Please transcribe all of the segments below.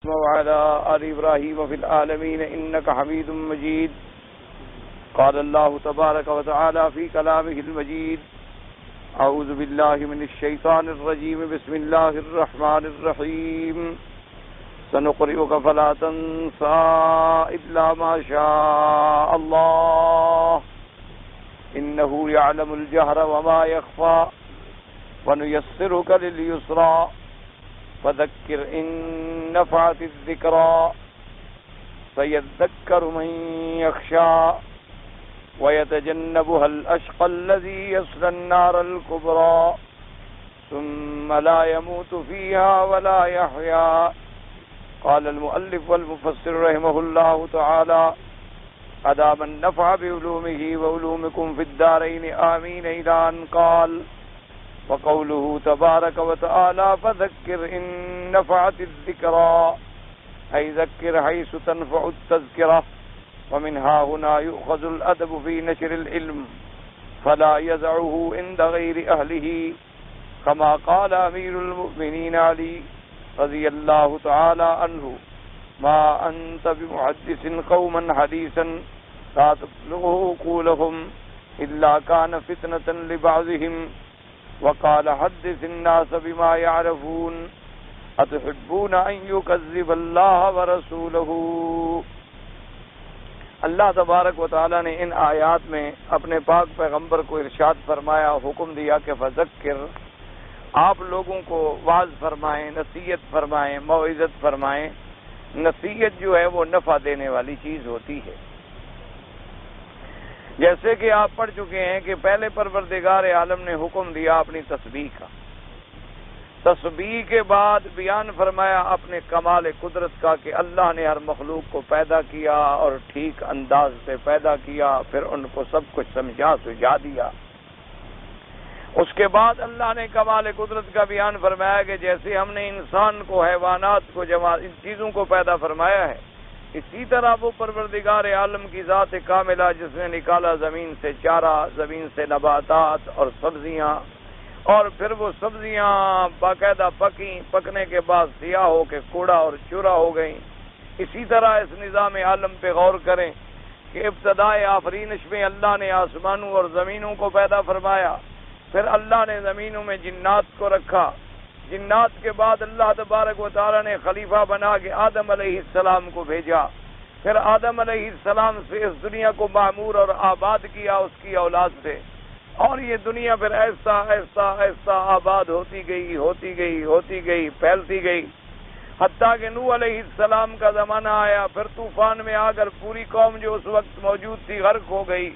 وعلى آل إبراهيم في العالمين إنك حميد مجيد. قال الله تبارك وتعالى في كلامه المجيد: أعوذ بالله من الشيطان الرجيم. بسم الله الرحمن الرحيم. سنقرئك فلا تنسى إلا ما شاء الله إنه يعلم الجهر وما يخفى ونيسرك لليسرى فذكر إن نفعت الذكرى سيذكر من يخشى ويتجنبها الأشقى الذي يصلى النار الكبرى ثم لا يموت فيها ولا يحيا. قال المؤلف والمفسر رحمه الله تعالى: أدام النفع بعلومه وعلومكم في الدارين آمين. إلى أن قال: وقوله تبارك وتعالى: فذكر إن نفعت الذكرى، أي ذكر حيث تنفع التذكرة. ومنها هنا يؤخذ الأدب في نشر العلم فلا يزعه عند غير أهله، كما قال أمير المؤمنين علي رضي الله تعالى عنه: ما أنت بمحدث قوما حديثا لا تبلغه عقولهم إلا كان فتنة لبعضهم. وقال: حدث الناس بما يعرفون أتحبون أن يكذب الله ورسوله. اللہ تبارک و تعالیٰ نے ان آیات میں اپنے پاک پیغمبر کو ارشاد فرمایا، حکم دیا کہ فذکر، آپ لوگوں کو واعظ فرمائیں، نصیحت فرمائیں، موعظت فرمائیں۔ نصیحت جو ہے وہ نفع دینے والی چیز ہوتی ہے۔ جیسے کہ آپ پڑھ چکے ہیں کہ پہلے پروردگار عالم نے حکم دیا اپنی تسبیح کا، تسبیح کے بعد بیان فرمایا اپنے کمال قدرت کا کہ اللہ نے ہر مخلوق کو پیدا کیا اور ٹھیک انداز سے پیدا کیا، پھر ان کو سب کچھ سمجھا سجھا دیا۔ اس کے بعد اللہ نے کمال قدرت کا بیان فرمایا کہ جیسے ہم نے انسان کو، حیوانات کو، ان چیزوں کو پیدا فرمایا ہے، اسی طرح وہ پروردگار عالم کی ذات کاملہ جس نے نکالا زمین سے چارہ، زمین سے نباتات اور سبزیاں، اور پھر وہ سبزیاں باقاعدہ پکنے کے بعد سیاہ ہو کے کوڑا اور چورا ہو گئیں۔ اسی طرح اس نظام عالم پہ غور کریں کہ ابتدائے آفرینش میں اللہ نے آسمانوں اور زمینوں کو پیدا فرمایا، پھر اللہ نے زمینوں میں جنات کو رکھا، جنات کے بعد اللہ تبارک و تعالیٰ نے خلیفہ بنا کے آدم علیہ السلام کو بھیجا، پھر آدم علیہ السلام سے اس دنیا کو معمور اور آباد کیا اس کی اولاد سے، اور یہ دنیا پھر ایسا ایسا ایسا آباد ہوتی گئی، پھیلتی گئی، حتیٰ کہ نوح علیہ السلام کا زمانہ آیا، پھر طوفان میں آ کر پوری قوم جو اس وقت موجود تھی غرق ہو گئی،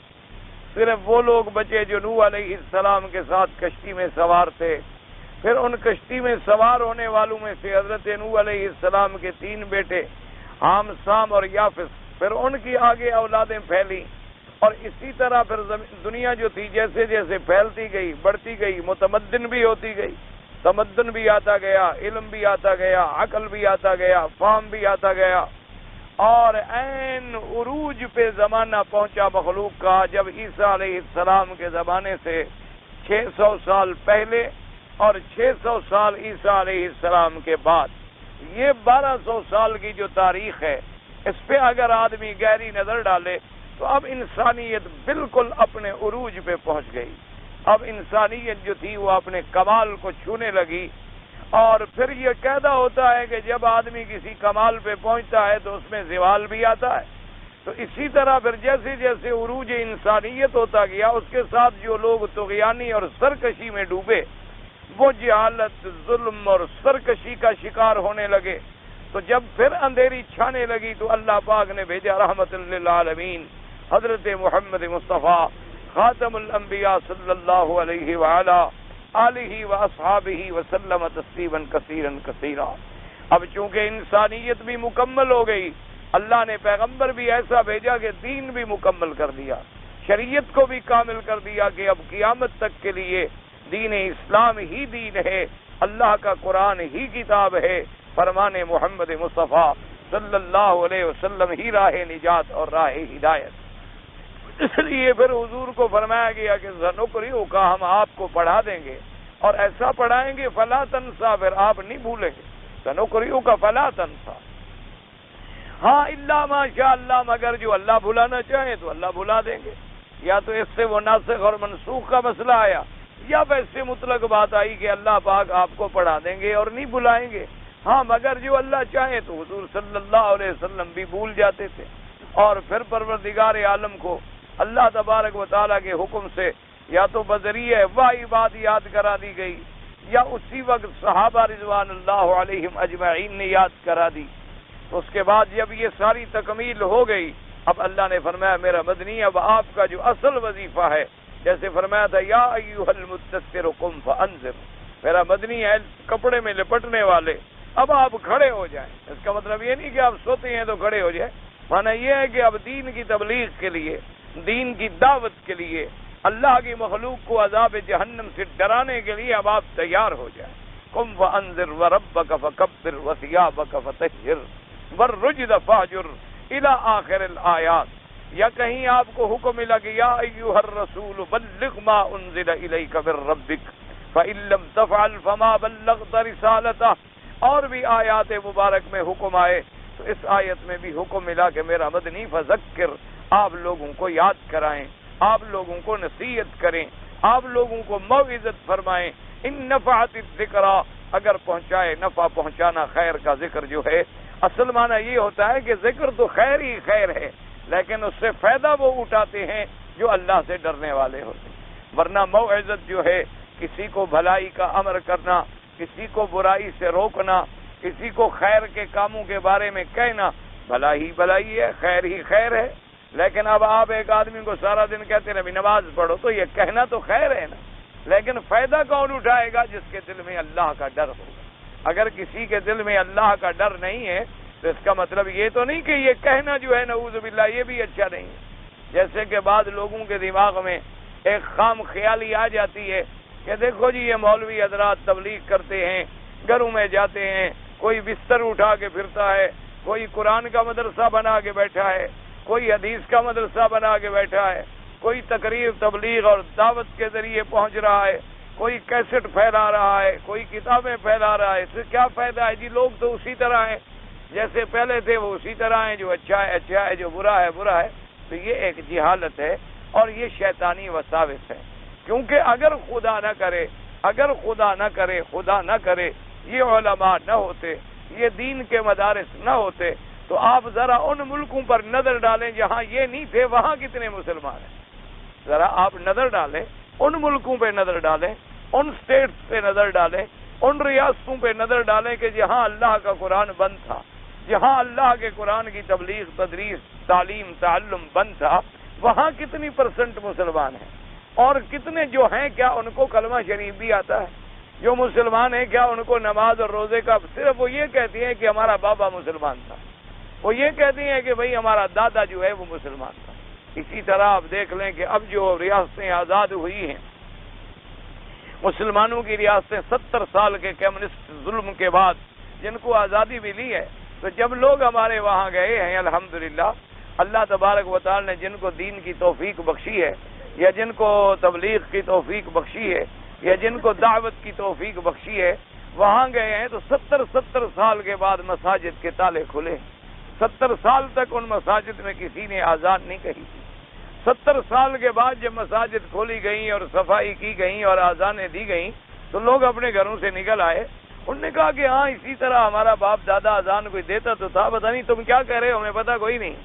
صرف وہ لوگ بچے جو نوح علیہ السلام کے ساتھ کشتی میں سوار تھے۔ پھر ان کشتی میں سوار ہونے والوں میں سے حضرت نوح علیہ السلام کے 3 بیٹے حام، سام اور یافس، پھر ان کی آگے اولادیں پھیلی، اور اسی طرح پھر دنیا جو تھی جیسے جیسے پھیلتی گئی، بڑھتی گئی، متمدن بھی ہوتی گئی، تمدن بھی آتا گیا، علم بھی آتا گیا، عقل بھی آتا گیا، فہم بھی آتا گیا، اور عین عروج پہ زمانہ پہنچا مخلوق کا جب عیسیٰ علیہ السلام کے زمانے سے 600 سال پہلے اور 600 سال عیسیٰ علیہ السلام کے بعد، یہ 1200 سال کی جو تاریخ ہے، اس پہ اگر آدمی گہری نظر ڈالے تو اب انسانیت بالکل اپنے عروج پہ پہنچ گئی۔ اب انسانیت جو تھی وہ اپنے کمال کو چھونے لگی، اور پھر یہ قاعدہ ہوتا ہے کہ جب آدمی کسی کمال پہ پہنچتا ہے تو اس میں زوال بھی آتا ہے۔ تو اسی طرح پھر جیسے جیسے عروج انسانیت ہوتا گیا، اس کے ساتھ جو لوگ طغیانی اور سرکشی میں ڈوبے، وہ جہالت، ظلم اور سرکشی کا شکار ہونے لگے، تو جب پھر اندھیری چھانے لگی تو اللہ پاک نے بھیجا رحمت للعالمین حضرت محمد مصطفیٰ خاتم الانبیاء صلی اللہ علیہ وآلہ آلہ واصحابہ وسلم تسلیما کثیرا کثیرا۔ اب چونکہ انسانیت بھی مکمل ہو گئی، اللہ نے پیغمبر بھی ایسا بھیجا کہ دین بھی مکمل کر دیا، شریعت کو بھی کامل کر دیا کہ اب قیامت تک کے لیے دین اسلام ہی دین ہے، اللہ کا قرآن ہی کتاب ہے، فرمان محمد مصطفیٰ صلی اللہ علیہ وسلم ہی راہ نجات اور راہ ہدایت۔ اس لیے پھر حضور کو فرمایا گیا کہ سنقرئک کا، ہم آپ کو پڑھا دیں گے اور ایسا پڑھائیں گے فلا تنسا، پھر آپ نہیں بھولیں گے، سنقرئک فلا تنسا، ہاں الا ماشاء اللہ، مگر جو اللہ بھلانا چاہے تو اللہ بھلا دیں گے. یا تو اس سے وہ ناسخ اور منسوخ کا مسئلہ آیا، یا ویسے مطلق بات آئی کہ اللہ پاک آپ کو پڑھا دیں گے اور نہیں بلائیں گے. ہاں مگر جو اللہ چاہے تو حضور صلی اللہ علیہ وسلم بھی بھول جاتے تھے، اور پھر پروردگار عالم کو اللہ تبارک و تعالیٰ کے حکم سے یا تو بذریعہ وحی بات یاد کرا دی گئی، یا اسی وقت صحابہ رضوان اللہ علیہم اجمعین نے یاد کرا دی. تو اس کے بعد جب یہ ساری تکمیل ہو گئی، اب اللہ نے فرمایا میرا مدنی اب آپ کا جو اصل وظیفہ ہے، جیسے فرمایا تھا یا ایھا المدثر قم فانذر، میرا مدنی ہے کپڑے میں لپٹنے والے، اب آپ کھڑے ہو جائیں. اس کا مطلب یہ نہیں کہ آپ سوتے ہیں تو کھڑے ہو جائیں، معنی یہ ہے کہ اب دین کی تبلیغ کے لیے، دین کی دعوت کے لیے، اللہ کی مخلوق کو عذاب جہنم سے ڈرانے کے لیے اب آپ تیار ہو جائیں. قم فانذر وربک فکبر وثیابک فطہر والرجز فاہجر الی آخر الآیات. یا کہیں آپ کو حکم ملا کہ یا ایھا الرسول بلغ ما انزل الیک من ربک فإن لم تفعل فما بلغت رسالتہ، اور بھی آیات مبارک میں حکم آئے. تو اس آیت میں بھی حکم ملا کہ میرا مدنی فذکر، آپ لوگوں کو یاد کرائیں، آپ لوگوں کو نصیحت کریں، آپ لوگوں کو موعظت فرمائیں. ان نفعت الذکریٰ، اگر پہنچائے نفع پہنچانا خیر کا ذکر جو ہے، اصل معنی یہ ہوتا ہے کہ ذکر تو خیر ہی خیر ہے، لیکن اس سے فائدہ وہ اٹھاتے ہیں جو اللہ سے ڈرنے والے ہوتے ہیں. ورنہ موعظت جو ہے کسی کو بھلائی کا امر کرنا، کسی کو برائی سے روکنا، کسی کو خیر کے کاموں کے بارے میں کہنا، بھلائی ہے، خیر ہی خیر ہے. لیکن اب آپ ایک آدمی کو سارا دن کہتے ہیں ابھی نماز پڑھو، تو یہ کہنا تو خیر ہے نا، لیکن فائدہ کون اٹھائے گا؟ جس کے دل میں اللہ کا ڈر ہوگا. اگر کسی کے دل میں اللہ کا ڈر نہیں ہے تو اس کا مطلب یہ تو نہیں کہ یہ کہنا جو ہے نعوذ باللہ یہ بھی اچھا نہیں ہے. جیسے کہ بعض لوگوں کے دماغ میں ایک خام خیالی آ جاتی ہے کہ دیکھو جی یہ مولوی حضرات تبلیغ کرتے ہیں، گھروں میں جاتے ہیں، کوئی بستر اٹھا کے پھرتا ہے، کوئی قرآن کا مدرسہ بنا کے بیٹھا ہے، کوئی حدیث کا مدرسہ بنا کے بیٹھا ہے، کوئی تقریر تبلیغ اور دعوت کے ذریعے پہنچ رہا ہے، کوئی کیسٹ پھیلا رہا ہے، کوئی کتابیں پھیلا رہا ہے. اس سے کیا فائدہ ہے جی؟ لوگ تو اسی طرح ہیں جیسے پہلے تھے، وہ اسی طرح ہیں، جو اچھا ہے اچھا ہے، جو برا ہے برا ہے. تو یہ ایک جہالت ہے اور یہ شیطانی وساوس ہے. کیونکہ اگر خدا نہ کرے یہ علماء نہ ہوتے، یہ دین کے مدارس نہ ہوتے، تو آپ ذرا ان ملکوں پر نظر ڈالیں جہاں یہ نہیں تھے، وہاں کتنے مسلمان ہیں. ذرا آپ نظر ڈالیں، ان ملکوں پہ نظر ڈالیں، ان سٹیٹس پہ نظر ڈالیں، ان ریاستوں پہ نظر ڈالیں کہ جہاں اللہ کا قرآن بند تھا، جہاں اللہ کے قرآن کی تبلیغ، تدریس، تعلیم، تعلم بند تھا، وہاں کتنی % مسلمان ہیں، اور کتنے جو ہیں کیا ان کو کلمہ شریف بھی آتا ہے؟ جو مسلمان ہیں کیا ان کو نماز اور روزے کا صرف وہ یہ کہتی ہیں کہ ہمارا بابا مسلمان تھا، وہ یہ کہتی ہیں کہ بھئی ہمارا دادا جو ہے وہ مسلمان تھا. اسی طرح آپ دیکھ لیں کہ اب جو ریاستیں آزاد ہوئی ہیں، مسلمانوں کی ریاستیں 70 سال کے کمیونسٹ ظلم کے بعد جن کو آزادی ملی ہے، تو جب لوگ ہمارے وہاں گئے ہیں الحمدللہ، اللہ تبارک و تعالی نے جن کو دین کی توفیق بخشی ہے، یا جن کو تبلیغ کی توفیق بخشی ہے، یا جن کو دعوت کی توفیق بخشی ہے، وہاں گئے ہیں تو 70 سال کے بعد مساجد کے تالے کھلے. 70 سال تک ان مساجد میں کسی نے آزان نہیں کہی تھی. 70 سال کے بعد جب مساجد کھولی گئیں اور صفائی کی گئیں اور آزانیں دی گئیں تو لوگ اپنے گھروں سے نکل آئے. انہوں نے کہا کہ ہاں اسی طرح ہمارا باپ دادا آزان کوئی دیتا تو تھا، پتہ نہیں تم کیا کہہ رہے ہو، ہمیں پتہ کوئی نہیں.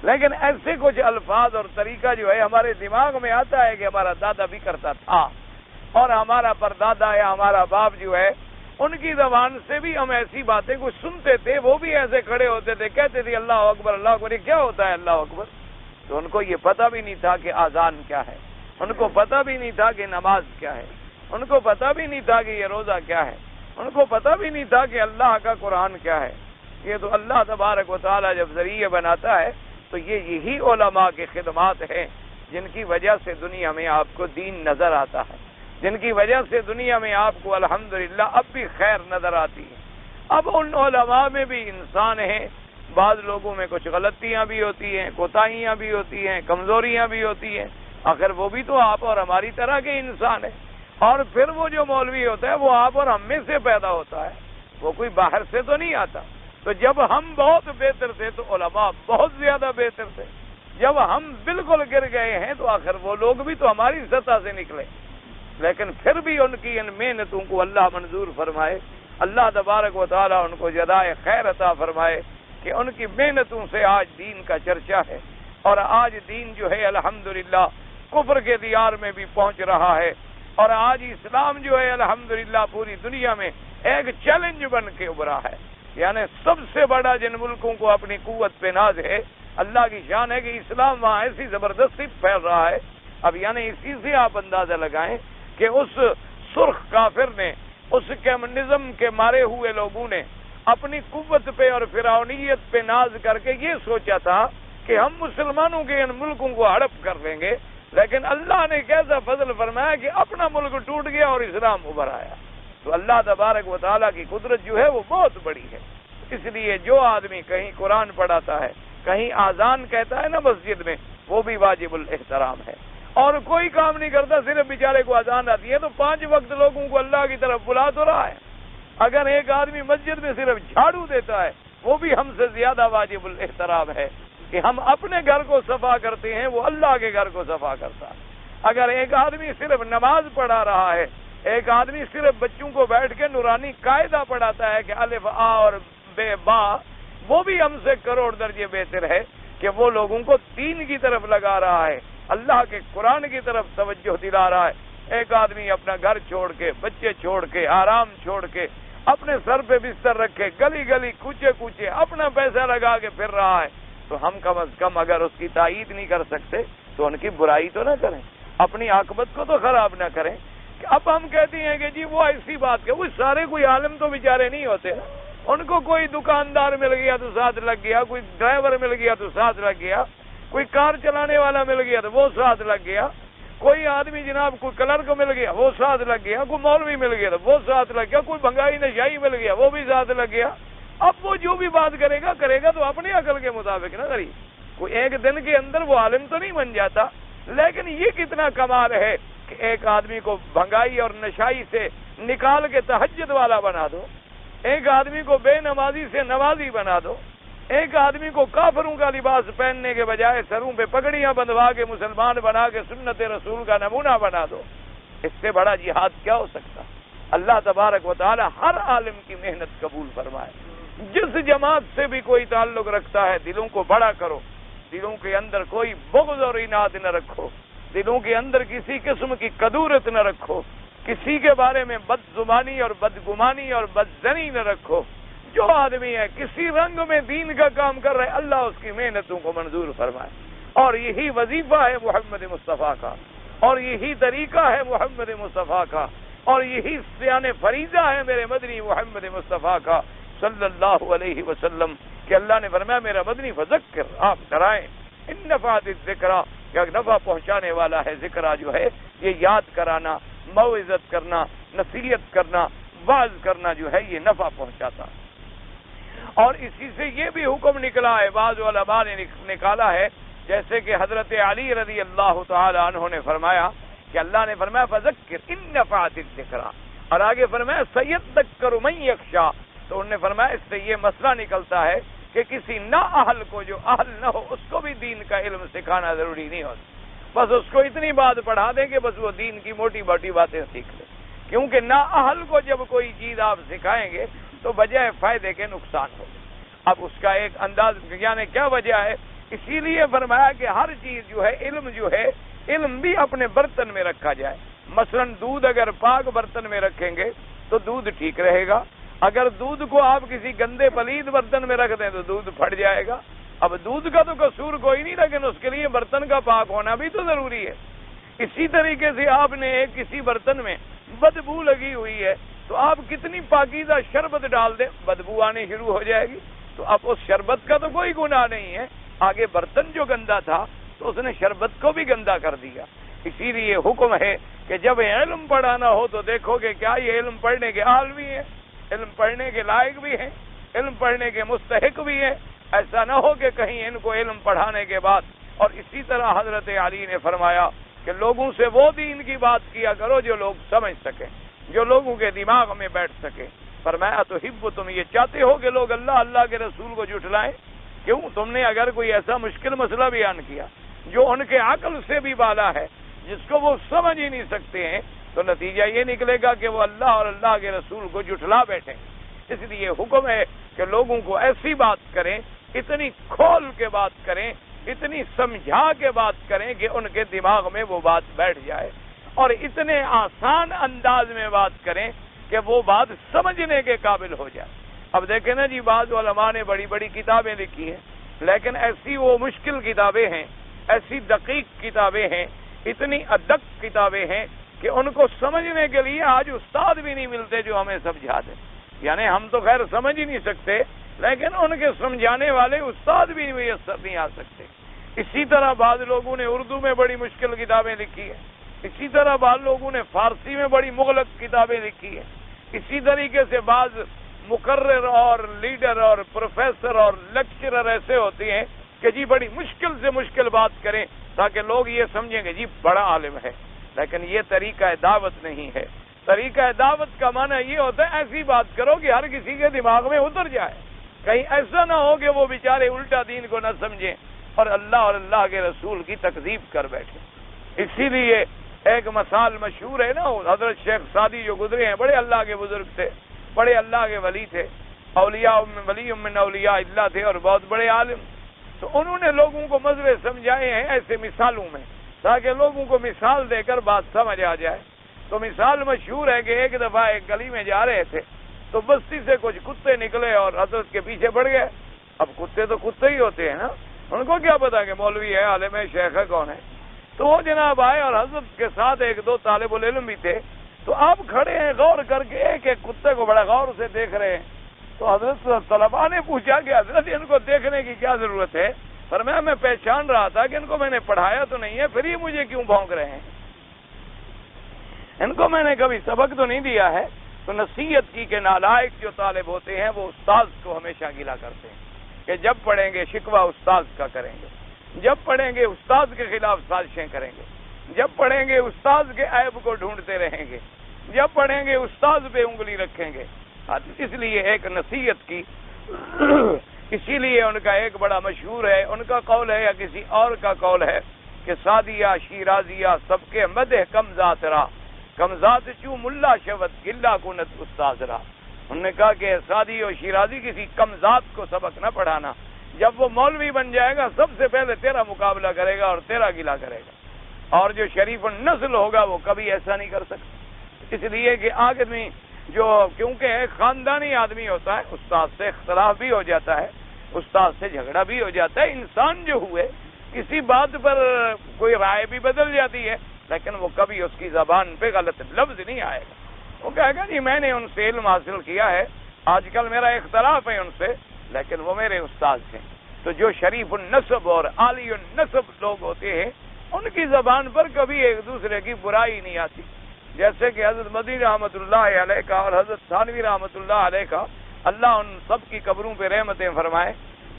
لیکن ایسے کچھ الفاظ اور طریقہ جو ہے ہمارے دماغ میں آتا ہے کہ ہمارا دادا بھی کرتا تھا، اور ہمارا پردادا یا ہمارا باپ جو ہے ان کی زبان سے بھی ہم ایسی باتیں کچھ سنتے تھے، وہ بھی ایسے کھڑے ہوتے تھے، کہتے تھے اللہ اکبر اللہ اکبر. یہ کیا ہوتا ہے اللہ اکبر؟ تو ان کو یہ پتہ بھی نہیں تھا کہ آزان کیا ہے، ان کو پتہ بھی نہیں تھا کہ نماز کیا ہے، ان کو پتہ بھی نہیں تھا کہ یہ روزہ کیا ہے، ان کو پتہ بھی نہیں تھا کہ اللہ کا قرآن کیا ہے. یہ تو اللہ تبارک و تعالی جب ذریعہ بناتا ہے تو یہی علماء کی خدمات ہیں جن کی وجہ سے دنیا میں آپ کو دین نظر آتا ہے، جن کی وجہ سے دنیا میں آپ کو الحمدللہ اب بھی خیر نظر آتی ہے. اب ان علماء میں بھی انسان ہیں، بعض لوگوں میں کچھ غلطیاں بھی ہوتی ہیں، کوتاہیاں بھی ہوتی ہیں، کمزوریاں بھی ہوتی ہیں، آخر وہ بھی تو آپ اور ہماری طرح کے انسان ہیں. اور پھر وہ جو مولوی ہوتا ہے وہ آپ اور ہم میں سے پیدا ہوتا ہے، وہ کوئی باہر سے تو نہیں آتا. تو جب ہم بہت بہتر تھے تو علماء بہت زیادہ بہتر تھے. جب ہم بالکل گر گئے ہیں تو آخر وہ لوگ بھی تو ہماری سطح سے نکلے. لیکن پھر بھی ان کی ان محنتوں کو اللہ منظور فرمائے. اللہ تبارک و تعالیٰ ان کو جزائے خیر عطا فرمائے کہ ان کی محنتوں سے آج دین کا چرچا ہے، اور آج دین جو ہے الحمدللہ کفر کے دیار میں بھی پہنچ رہا ہے، اور آج اسلام جو ہے الحمدللہ پوری دنیا میں ایک چیلنج بن کے ابھرا ہے. یعنی سب سے بڑا جن ملکوں کو اپنی قوت پہ ناز ہے، اللہ کی شان ہے کہ اسلام وہاں ایسی زبردستی پھیل رہا ہے. اب یعنی اسی سے آپ اندازہ لگائیں کہ اس سرخ کافر نے، اس کمیونزم کے مارے ہوئے لوگوں نے اپنی قوت پہ اور فرعونیت پہ ناز کر کے یہ سوچا تھا کہ ہم مسلمانوں کے ان ملکوں کو ہڑپ کر لیں گے، لیکن اللہ نے کیسا فضل فرمایا کہ اپنا ملک ٹوٹ گیا اور اسلام ابھر آیا. تو اللہ تبارک و تعالیٰ کی قدرت جو ہے وہ بہت بڑی ہے. اس لیے جو آدمی کہیں قرآن پڑھاتا ہے، کہیں آذان کہتا ہے نا مسجد میں، وہ بھی واجب الاحترام ہے. اور کوئی کام نہیں کرتا، صرف بیچارے کو اذان آتی ہے تو 5 وقت لوگوں کو اللہ کی طرف بلا تو رہا ہے. اگر ایک آدمی مسجد میں صرف جھاڑو دیتا ہے، وہ بھی ہم سے زیادہ واجب الاحترام ہے کہ ہم اپنے گھر کو صفا کرتے ہیں، وہ اللہ کے گھر کو صفا کرتا ہے. اگر ایک آدمی صرف نماز پڑھا رہا ہے، ایک آدمی صرف بچوں کو بیٹھ کے نورانی قاعدہ پڑھاتا ہے کہ الف آ اور بے با، وہ بھی ہم سے کروڑ درجے بہتر ہے کہ وہ لوگوں کو دین کی طرف لگا رہا ہے، اللہ کے قرآن کی طرف توجہ دلا رہا ہے. ایک آدمی اپنا گھر چھوڑ کے، بچے چھوڑ کے، آرام چھوڑ کے، اپنے سر پہ بستر رکھے، گلی گلی کوچے کوچے اپنا پیسہ لگا کے پھر رہا ہے، تو ہم کم از کم اگر اس کی تائید نہیں کر سکتے تو ان کی برائی تو نہ کریں، اپنی عاقبت کو تو خراب نہ کریں. کہ اب ہم کہتے ہیں کہ جی وہ ایسی بات کہ وہ سارے کوئی عالم تو بیچارے نہیں ہوتے، ان کو کوئی دکاندار مل گیا تو ساتھ لگ گیا، کوئی ڈرائیور مل گیا تو ساتھ لگ گیا، کوئی کار چلانے والا مل گیا تو وہ ساتھ لگ گیا، کوئی آدمی جناب کوئی کلرک مل گیا وہ ساتھ لگ گیا، کوئی مولوی مل گیا تو وہ ساتھ لگ گیا، کوئی بھنگائی نشائی مل گیا وہ بھی ساتھ لگ گیا. اب وہ جو بھی بات کرے گا تو اپنی عقل کے مطابق نہ کری. کوئی ایک دن کے اندر وہ عالم تو نہیں بن جاتا، لیکن یہ کتنا کمال ہے کہ ایک آدمی کو بھنگائی اور نشائی سے نکال کے تہجد والا بنا دو، ایک آدمی کو بے نمازی سے نمازی بنا دو، ایک آدمی کو کافروں کا لباس پہننے کے بجائے سروں پہ پگڑیاں بندھوا کے مسلمان بنا کے سنت رسول کا نمونہ بنا دو. اس سے بڑا جہاد کیا ہو سکتا؟ اللہ تبارک و تعالی ہر عالم کی محنت قبول فرمائے. جس جماعت سے بھی کوئی تعلق رکھتا ہے دلوں کو بڑا کرو، دلوں کے اندر کوئی بغض اور اناد نہ رکھو، دلوں کے اندر کسی قسم کی کدورت نہ رکھو، کسی کے بارے میں بد زبانی اور بدگمانی اور بدزنی نہ رکھو. جو آدمی ہے کسی رنگ میں دین کا کام کر رہے، اللہ اس کی محنتوں کو منظور فرمائے. اور یہی وظیفہ ہے محمد مصطفیٰ کا، اور یہی طریقہ ہے محمد مصطفیٰ کا، اور یہی صیان فریضہ ہے میرے مدنی محمد مصطفیٰ کا صلی اللہ علیہ وسلم کہ اللہ نے فرمایا میرا مدنی فذکر، آپ ڈرائیں، ان نفعت الذکرى، کہ نفع پہنچانے والا ہے ذکرہ جو ہے یہ یاد کرانا، موعظت کرنا، نصیحت کرنا، واعظ کرنا جو ہے یہ نفع پہنچاتا. اور اسی سے یہ بھی حکم نکلا ہے، بعض علماء نے نکالا ہے، جیسے کہ حضرت علی رضی اللہ تعالی عنہ نے فرمایا کہ اللہ نے فرمایا فذکر ان نفعت الذکرى، اور آگے فرمایا سیذکر من یخشی. تو انہوں نے فرمایا اس سے یہ مسئلہ نکلتا ہے کہ کسی نا اہل کو جو اہل نہ ہو اس کو بھی دین کا علم سکھانا ضروری نہیں ہوتا. بس اس کو اتنی بات پڑھا دیں کہ بس وہ دین کی موٹی موٹی باتیں سیکھ لے، کیونکہ نا اہل کو جب کوئی چیز آپ سکھائیں گے تو بجائے فائدے کے نقصان ہوگا. اب اس کا ایک انداز یعنی کیا وجہ ہے، اسی لیے فرمایا کہ ہر چیز جو ہے علم بھی اپنے برتن میں رکھا جائے. مثلا دودھ اگر پاک برتن میں رکھیں گے تو دودھ ٹھیک رہے گا، اگر دودھ کو آپ کسی گندے پلید برتن میں رکھ دیں تو دودھ پھٹ جائے گا. اب دودھ کا تو قصور کوئی نہیں، لیکن اس کے لیے برتن کا پاک ہونا بھی تو ضروری ہے. اسی طریقے سے آپ نے کسی برتن میں بدبو لگی ہوئی ہے تو آپ کتنی پاکیزہ شربت ڈال دیں بدبو آنی شروع ہو جائے گی. تو اب اس شربت کا تو کوئی گناہ نہیں ہے، آگے برتن جو گندا تھا تو اس نے شربت کو بھی گندا کر دیا. اسی لیے حکم ہے کہ جب علم پڑھانا ہو تو دیکھو کہ کیا یہ علم پڑھنے کے اہل بھی ہیں، علم پڑھنے کے لائق بھی ہیں، علم پڑھنے کے مستحق بھی ہیں. ایسا نہ ہو کہ کہیں ان کو علم پڑھانے کے بعد. اور اسی طرح حضرت علی نے فرمایا کہ لوگوں سے وہ دین کی بات کیا کرو جو لوگ سمجھ سکیں، جو لوگوں کے دماغ میں بیٹھ سکے. فرمایا تو ہب تم یہ چاہتے ہو کہ لوگ اللہ اللہ کے رسول کو جھٹلائیں؟ کیوں؟ تم نے اگر کوئی ایسا مشکل مسئلہ بیان کیا جو ان کے عقل سے بھی بالا ہے، جس کو وہ سمجھ ہی نہیں سکتے ہیں، تو نتیجہ یہ نکلے گا کہ وہ اللہ اور اللہ کے رسول کو جھٹلا بیٹھیں۔ اس لیے حکم ہے کہ لوگوں کو ایسی بات کریں، اتنی کھول کے بات کریں، اتنی سمجھا کے بات کریں کہ ان کے دماغ میں وہ بات بیٹھ جائے، اور اتنے آسان انداز میں بات کریں کہ وہ بات سمجھنے کے قابل ہو جائے۔ اب دیکھیں نا جی، بعض علماء نے بڑی بڑی کتابیں لکھی ہیں، لیکن ایسی وہ مشکل کتابیں ہیں، ایسی دقیق کتابیں ہیں، اتنی ادق کتابیں ہیں کہ ان کو سمجھنے کے لیے آج استاد بھی نہیں ملتے جو ہمیں سمجھا دیں۔ یعنی ہم تو خیر سمجھ ہی نہیں سکتے، لیکن ان کے سمجھانے والے استاد بھی میسر نہیں آ سکتے۔ اسی طرح بعض لوگوں نے اردو میں بڑی مشکل کتابیں لکھی ہیں، اسی طرح بعض لوگوں نے فارسی میں بڑی مغلق کتابیں لکھی ہیں، اسی طریقے سے بعض مقرر اور لیڈر اور پروفیسر اور لیکچرر ایسے ہوتے ہیں کہ جی بڑی مشکل سے مشکل بات کریں تاکہ لوگ یہ سمجھیں کہ جی بڑا عالم ہے، لیکن یہ طریقہ دعوت نہیں ہے۔ طریقہ دعوت کا معنی یہ ہوتا ہے ایسی بات کرو کہ ہر کسی کے دماغ میں اتر جائے، کہیں ایسا نہ ہو کہ وہ بیچارے الٹا دین کو نہ سمجھیں اور اللہ کے رسول کی تکذیب کر بیٹھے۔ اسی لیے ایک مثال مشہور ہے نا، حضرت شیخ سعدی جو گزرے ہیں، بڑے اللہ کے بزرگ تھے، بڑے اللہ کے ولی تھے، اولیاء ولی من اولیاء اللہ تھے اور بہت بڑے عالم۔ تو انہوں نے لوگوں کو مذہب سمجھائے ہیں ایسے مثالوں میں، تاکہ لوگوں کو مثال دے کر بات سمجھ آ جائے۔ تو مثال مشہور ہے کہ ایک دفعہ ایک گلی میں جا رہے تھے تو بستی سے کچھ کتے نکلے اور حضرت کے پیچھے پڑ گئے۔ اب کتے تو کتے ہی ہوتے ہیں نا، ان کو کیا پتا کہ مولوی ہے، عالم ہے، شیخ ہے، کون ہے۔ تو وہ جناب آئے اور حضرت کے ساتھ ایک دو طالب العلم بھی تھے۔ تو آپ کھڑے ہیں غور کر کے ایک ایک کتے کو بڑا غور سے دیکھ رہے ہیں۔ تو حضرت طلباء نے پوچھا کہ حضرت ان کو دیکھنے کی کیا ضرورت ہے؟ فرمایا میں پہچان رہا تھا کہ ان کو میں نے پڑھایا تو نہیں ہے، پھر یہ مجھے کیوں بھونک رہے ہیں؟ ان کو میں نے کبھی سبق تو نہیں دیا ہے۔ تو نصیحت کی کہ نالائق جو طالب ہوتے ہیں وہ استاذ کو ہمیشہ گلا کرتے ہیں کہ جب پڑھیں گے شکوہ استاذ کا کریں گے، جب پڑھیں گے استاذ کے خلاف سازشیں کریں گے، جب پڑھیں گے استاذ کے عیب کو ڈھونڈتے رہیں گے، جب پڑھیں گے استاذ پہ انگلی رکھیں گے۔ اس لیے ایک نصیحت کی، اسی لیے ان کا ایک بڑا مشہور ہے، ان کا قول ہے یا کسی اور کا قول ہے کہ سعدیہ شیرازیہ سب کے مدح کم ذات را، کم ذات چوں ملا شوت گلا کنت استاذ را۔ انہوں نے کہا کہ سعدی اور شیرازی کسی کم ذات کو سبق نہ پڑھانا، جب وہ مولوی بن جائے گا سب سے پہلے تیرا مقابلہ کرے گا اور تیرا گلا کرے گا، اور جو شریف النسل ہوگا وہ کبھی ایسا نہیں کر سکتا۔ اس لیے کہ آدمی جو کیونکہ ایک خاندانی آدمی ہوتا ہے، استاد سے اختلاف بھی ہو جاتا ہے، استاد سے جھگڑا بھی ہو جاتا ہے، انسان جو ہوئے کسی بات پر کوئی رائے بھی بدل جاتی ہے، لیکن وہ کبھی اس کی زبان پہ غلط لفظ نہیں آئے گا۔ وہ کہے گا جی میں نے ان سے علم حاصل کیا ہے، آج کل میرا اختلاف ہے ان سے، لیکن وہ میرے استاد ہیں۔ تو جو شریف النسب اور عالی النسب لوگ ہوتے ہیں ان کی زبان پر کبھی ایک دوسرے کی برائی نہیں آتی۔ جیسے کہ حضرت مدنی رحمۃ اللہ علیہ کا اور حضرت تھانوی رحمۃ اللہ علیہ کا، اللہ ان سب کی قبروں پہ رحمتیں فرمائے،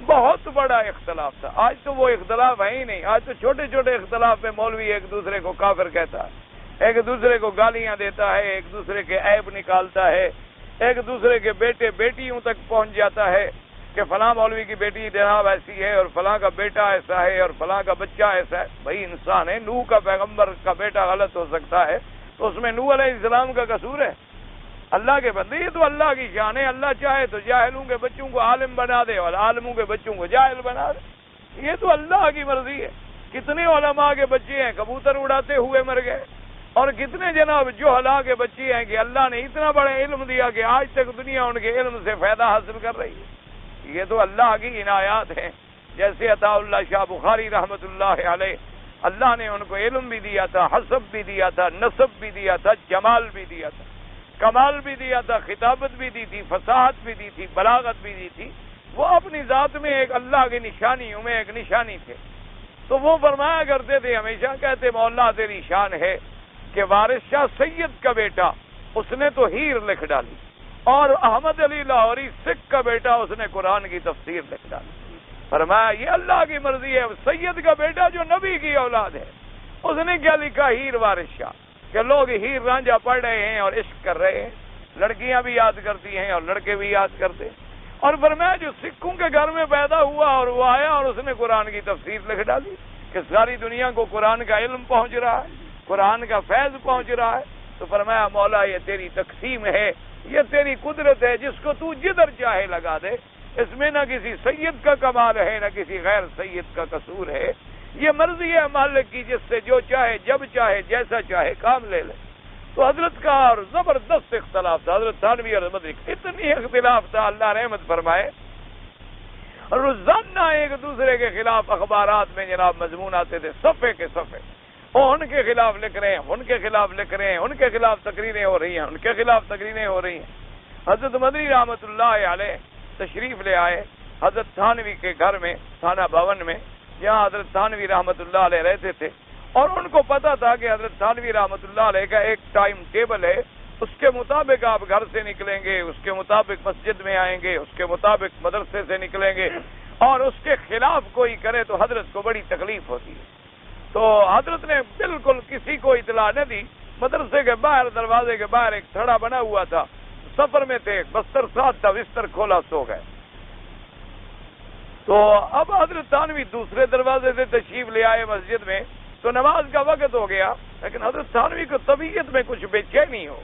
بہت بڑا اختلاف تھا۔ آج تو وہ اختلاف ہے ہی نہیں، آج تو چھوٹے چھوٹے اختلاف میں مولوی ایک دوسرے کو کافر کہتا ہے، ایک دوسرے کو گالیاں دیتا ہے، ایک دوسرے کے عیب نکالتا ہے، ایک دوسرے کے بیٹے بیٹیوں تک پہنچ جاتا ہے کہ فلاں مولوی کی بیٹی جناب ایسی ہے اور فلاں کا بیٹا ایسا ہے اور فلاں کا بچہ ایسا ہے۔ بھائی انسان ہے، نوح کا پیغمبر کا بیٹا غلط ہو سکتا ہے تو اس میں نوح علیہ السلام کا قصور ہے؟ اللہ کے بندے، یہ تو اللہ کی شان ہے، اللہ چاہے تو جاہلوں کے بچوں کو عالم بنا دے اور عالموں کے بچوں کو جاہل بنا دے، یہ تو اللہ کی مرضی ہے۔ کتنے علماء کے بچے ہیں کبوتر اڑاتے ہوئے مر گئے، اور کتنے جناب جہلاء کے بچے ہیں کہ اللہ نے اتنا بڑا علم دیا کہ آج تک دنیا ان کے علم سے فائدہ حاصل کر رہی ہے۔ یہ تو اللہ کی عنایات ہیں۔ جیسے عطا اللہ شاہ بخاری رحمۃ اللہ علیہ، اللہ نے ان کو علم بھی دیا تھا، حسب بھی دیا تھا، نسب بھی دیا تھا، جمال بھی دیا تھا، کمال بھی دیا تھا، خطابت بھی دی تھی، فصاحت بھی دی تھی، بلاغت بھی دی تھی۔ وہ اپنی ذات میں ایک اللہ کی نشانیوں میں ایک نشانی تھے۔ تو وہ فرمایا کرتے تھے، ہمیشہ کہتے مولا تیری شان ہے کہ وارث شاہ سید کا بیٹا اس نے تو ہیر لکھ ڈالی، اور احمد علی لاہوری سکھ کا بیٹا اس نے قرآن کی تفسیر لکھ ڈالی۔ فرمایا یہ اللہ کی مرضی ہے، سید کا بیٹا جو نبی کی اولاد ہے اس نے کیا لکھا، ہیر وارث شاہ، کہ لوگ ہیر رانجھا پڑھ رہے ہیں اور عشق کر رہے ہیں، لڑکیاں بھی یاد کرتی ہیں اور لڑکے بھی یاد کرتے ہیں۔ اور فرمایا جو سکھوں کے گھر میں پیدا ہوا اور وہ آیا اور اس نے قرآن کی تفسیر لکھ ڈالی کہ ساری دنیا کو قرآن کا علم پہنچ رہا ہے، قرآن کا فیض پہنچ رہا ہے، تو فرمایا مولا یہ تیری تقسیم ہے، یہ تیری قدرت ہے، جس کو تو جدھر چاہے لگا دے، اس میں نہ کسی سید کا کمال ہے نہ کسی غیر سید کا قصور ہے، یہ مرضی ہے مالک کی، جس سے جو چاہے جب چاہے جیسا چاہے کام لے لے۔ تو حضرت کا اور زبردست اختلاف تھا، حضرت تھانوی اور مدری اتنی اختلاف تھا، اللہ رحمت فرمائے، روزانہ ایک دوسرے کے خلاف اخبارات میں جناب مضمون آتے تھے، صفحے کے صفحے، وہ ان کے خلاف لکھ رہے ہیں، ان کے خلاف لکھ رہے ہیں، ان کے خلاف تقریریں ہو رہی ہیں، ان کے خلاف تقریریں ہو رہی ہیں۔ حضرت مدنی رحمت اللہ علیہ تشریف لے آئے حضرت تھانوی کے گھر میں، تھانہ بھون میں، جہاں حضرت تھانوی رحمت اللہ علیہ رہتے تھے، اور ان کو پتا تھا کہ حضرت تھانوی رحمت اللہ علیہ کا ایک ٹائم ٹیبل ہے، اس کے مطابق آپ گھر سے نکلیں گے، اس کے مطابق مسجد میں آئیں گے، اس کے مطابق مدرسے سے نکلیں گے، اور اس کے خلاف کوئی کرے تو حضرت کو بڑی تکلیف ہوتی ہے۔ تو حضرت نے بالکل کسی کو اطلاع نہ دی، مدرسے کے باہر دروازے کے باہر ایک تھڑا بنا ہوا تھا، سفر میں تھے، بستر ساتھ تھا، بستر کھولا سو گئے۔ تو اب حضرت تھانوی دوسرے دروازے سے تشریف لے آئے مسجد میں، تو نماز کا وقت ہو گیا، لیکن حضرت تھانوی کو طبیعت میں کچھ بے چینی ہو۔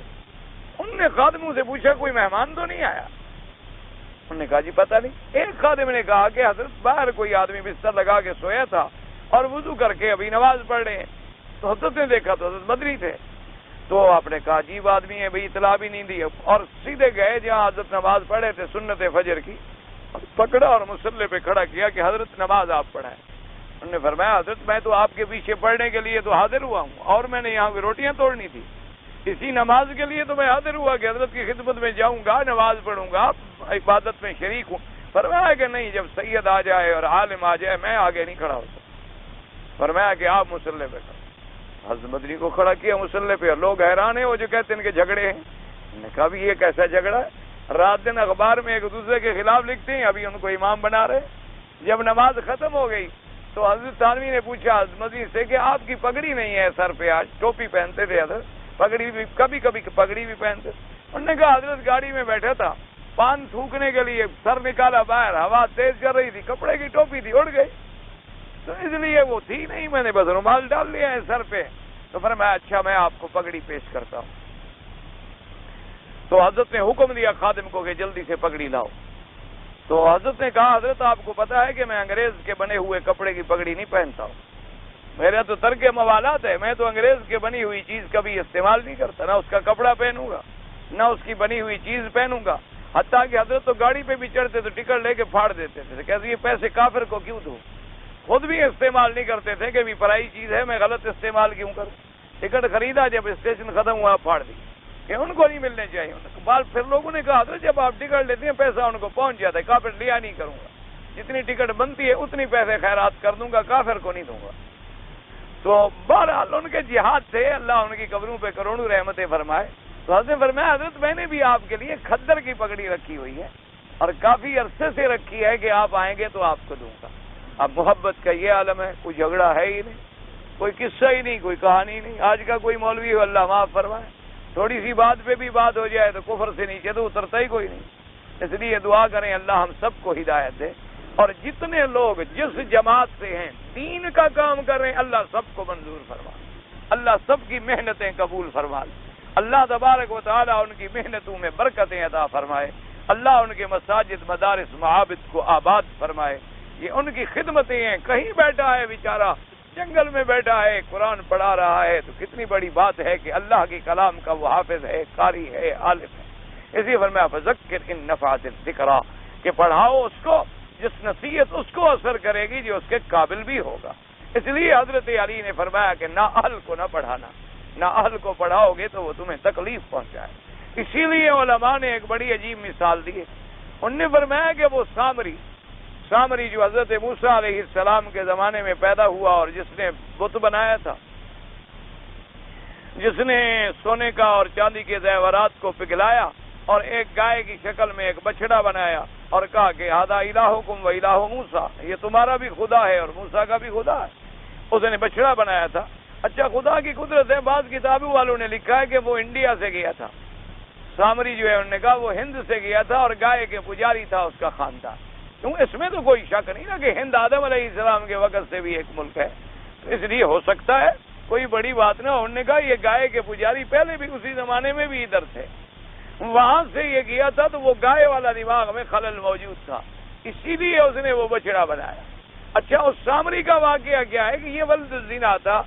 انہوں نے خادموں سے پوچھا کوئی مہمان تو نہیں آیا؟ انہوں نے کہا جی پتہ نہیں۔ ایک خادم نے کہا کہ حضرت باہر کوئی آدمی بستر لگا کے سویا تھا اور وضو کر کے ابھی نماز پڑھ رہے ہیں، تو حضرت نے دیکھا تو حضرت مدری تھے۔ تو آپ نے کہا عجیب آدمی ہے، بھئی اطلاع بھی نہیں دی، اور سیدھے گئے جہاں حضرت نماز پڑھے تھے سنت فجر کی، پکڑا اور مصلی پہ کھڑا کیا کہ حضرت نماز آپ پڑھائیں۔ انہوں نے فرمایا حضرت میں تو آپ کے پیچھے پڑھنے کے لیے تو حاضر ہوا ہوں، اور میں نے یہاں کی روٹیاں توڑنی تھی، اسی نماز کے لیے تو میں حاضر ہوا کہ حضرت کی خدمت میں جاؤں گا، نماز پڑھوں گا، عبادت میں شریک ہوں۔ فرمایا کہ نہیں، جب سید آ جائے اور عالم آ جائے میں آگے نہیں کھڑا ہوتا۔ فرمایا کہ آپ مصلی پہ کھڑا۔ حضرت مدنی کو کھڑا کیا مصلی پہ، اور لوگ حیران ہیں، وہ جو کہتے ہیں کہ جھگڑے ہیں۔ انہوں نے کہا بھی یہ کیسا جھگڑا ہے؟ رات دن اخبار میں ایک دوسرے کے خلاف لکھتے ہیں، ابھی ان کو امام بنا رہے۔ جب نماز ختم ہو گئی تو حضرت تھانوی نے پوچھا حضرت مدنی سے کہ آپ کی پگڑی نہیں ہے سر پہ، آج ٹوپی پہنتے تھے حضرت، پگڑی بھی کبھی کبھی پگڑی بھی پہنتے۔ انہوں نے کہا حضرت گاڑی میں بیٹھا تھا، پان تھوکنے کے لیے سر نکالا باہر، ہوا تیز کر رہی تھی، کپڑے کی ٹوپی تھی، اڑ گئی، تو اس لیے وہ تھی نہیں، میں نے بس رومال ڈال لیا ہے سر پہ۔ تو فرمایا اچھا میں آپ کو پگڑی پیش کرتا ہوں۔ تو حضرت نے حکم دیا خادم کو کہ جلدی سے پگڑی لاؤ۔ تو حضرت نے کہا حضرت آپ کو پتا ہے کہ میں انگریز کے بنے ہوئے کپڑے کی پگڑی نہیں پہنتا ہوں، میرا تو ترک موالات ہے، میں تو انگریز کے بنی ہوئی چیز کبھی استعمال نہیں کرتا، نہ اس کا کپڑا پہنوں گا نہ اس کی بنی ہوئی چیز پہنوں گا۔ حتیٰ کہ حضرت تو گاڑی پہ بھی چڑھتے تو ٹکٹ لے کے پھاڑ دیتے تھے، کہتے یہ پیسے کافر کو کیوں دوں، خود بھی استعمال نہیں کرتے تھے کہ بھی پرائی چیز ہے میں غلط استعمال کیوں کروں۔ ٹکٹ خریدا، جب اسٹیشن ختم ہوا پھاڑ دی کہ ان کو نہیں ملنے چاہیے۔ پھر لوگوں نے کہا حضرت جب آپ ٹکٹ لیتے ہیں پیسہ ان کو پہنچ جاتا ہے، کافر لیا نہیں کروں گا، جتنی ٹکٹ بنتی ہے اتنی پیسے خیرات کر دوں گا، کافر کو نہیں دوں گا۔ تو بہرحال ان کے جہاد تھے، اللہ ان کی قبروں پہ کروڑوں رحمتیں فرمائے۔ تو حضرت نے فرمایا حضرت میں نے بھی آپ کے لیے کھدر کی پگڑی رکھی ہوئی ہے، اور کافی عرصے سے رکھی ہے کہ آپ آئیں گے تو آپ کو دوں گا۔ اب محبت کا یہ عالم ہے، کوئی جھگڑا ہے ہی نہیں، کوئی قصہ ہی نہیں، کوئی کہانی نہیں۔ آج کا کوئی مولوی ہو اللہ معاف فرمائے، تھوڑی سی بات پہ بھی بات ہو جائے تو کفر سے نیچے تو اترتا ہی کوئی نہیں۔ اس لیے دعا کریں اللہ ہم سب کو ہدایت دے، اور جتنے لوگ جس جماعت سے ہیں دین کا کام کر رہے ہیں اللہ سب کو منظور فرما، اللہ سب کی محنتیں قبول فرما، اللہ تبارک و تعالیٰ ان کی محنتوں میں برکتیں عطا فرمائے، اللہ ان کے مساجد مدارس معابد کو آباد فرمائے۔ یہ ان کی خدمتیں ہیں، کہیں بیٹھا ہے بیچارہ، جنگل میں بیٹھا ہے قرآن پڑھا رہا ہے، تو کتنی بڑی بات ہے کہ اللہ کے کلام کا وہ حافظ ہے، قاری ہے، عالم ہے۔ اسی فرمایا فذکر ان نفعت الذکریٰ، کہ پڑھاؤ اس کو جس نصیحت اس کو اثر کرے گی جو اس کے قابل بھی ہوگا۔ اس لیے حضرت علی نے فرمایا کہ نہ اہل کو نہ پڑھانا، نہ اہل کو پڑھاؤ گے تو وہ تمہیں تکلیف پہنچائے۔ اسی لیے علماء نے ایک بڑی عجیب مثال دی، انہوں نے فرمایا کہ وہ سامری جو حضرت موسیٰ علیہ السلام کے زمانے میں پیدا ہوا اور جس نے بت بنایا تھا، جس نے سونے کا اور چاندی کے زیورات کو پگھلایا اور ایک گائے کی شکل میں ایک بچڑا بنایا اور کہا کہ ھذا الہکم و الہ موسیٰ، یہ تمہارا بھی خدا ہے اور موسیٰ کا بھی خدا ہے۔ اس نے بچڑا بنایا تھا۔ اچھا خدا کی قدرت ہے، بعض کتابوں والوں نے لکھا ہے کہ وہ انڈیا سے گیا تھا، سامری جو ہے انہوں نے کہا وہ ہند سے گیا تھا اور گائے کے پجاری تھا اس کا خاندان. کیوں؟ اس میں تو کوئی شک نہیں نا کہ ہند آدم علیہ السلام کے وقت سے بھی ایک ملک ہے، تو اس لیے ہو سکتا ہے کوئی بڑی بات نہ. انہوں نے کہا یہ گائے کے پجاری پہلے بھی اسی زمانے میں بھی ادھر تھے، وہاں سے یہ کیا تھا تو وہ گائے والا دماغ میں خلل موجود تھا، اسی لیے اس نے وہ بچڑا بنایا. اچھا اس سامری کا واقعہ کیا ہے کہ یہ ولد الزنا تھا،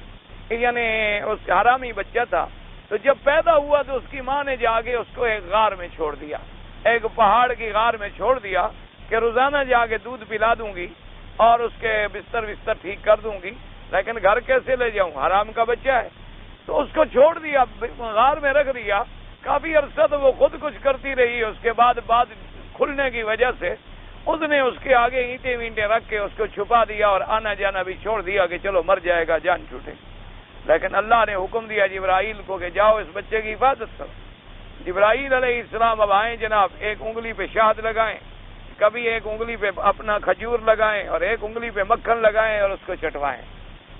یعنی اس حرامی بچہ تھا. تو جب پیدا ہوا تو اس کی ماں نے جا کے اس کو ایک غار میں چھوڑ دیا، ایک پہاڑ کی غار میں چھوڑ دیا کہ روزانہ جا کے دودھ پلا دوں گی اور اس کے بستر ٹھیک کر دوں گی، لیکن گھر کیسے لے جاؤں، حرام کا بچہ ہے. تو اس کو چھوڑ دیا، غار میں رکھ دیا. کافی عرصہ تو وہ خود کچھ کرتی رہی. اس کے بعد کھلنے کی وجہ سے اس نے اس کے آگے اینٹیں وینٹیں رکھ کے اس کو چھپا دیا اور آنا جانا بھی چھوڑ دیا کہ چلو مر جائے گا، جان چھوٹے. لیکن اللہ نے حکم دیا جبرائیل کو کہ جاؤ اس بچے کی حفاظت کرو. جبرائیل علیہ السلام اب آئیں جناب، ایک انگلی پہ شہد لگائیں، کبھی ایک انگلی پہ اپنا کھجور لگائیں اور ایک انگلی پہ مکھن لگائیں اور اس کو چٹوائیں.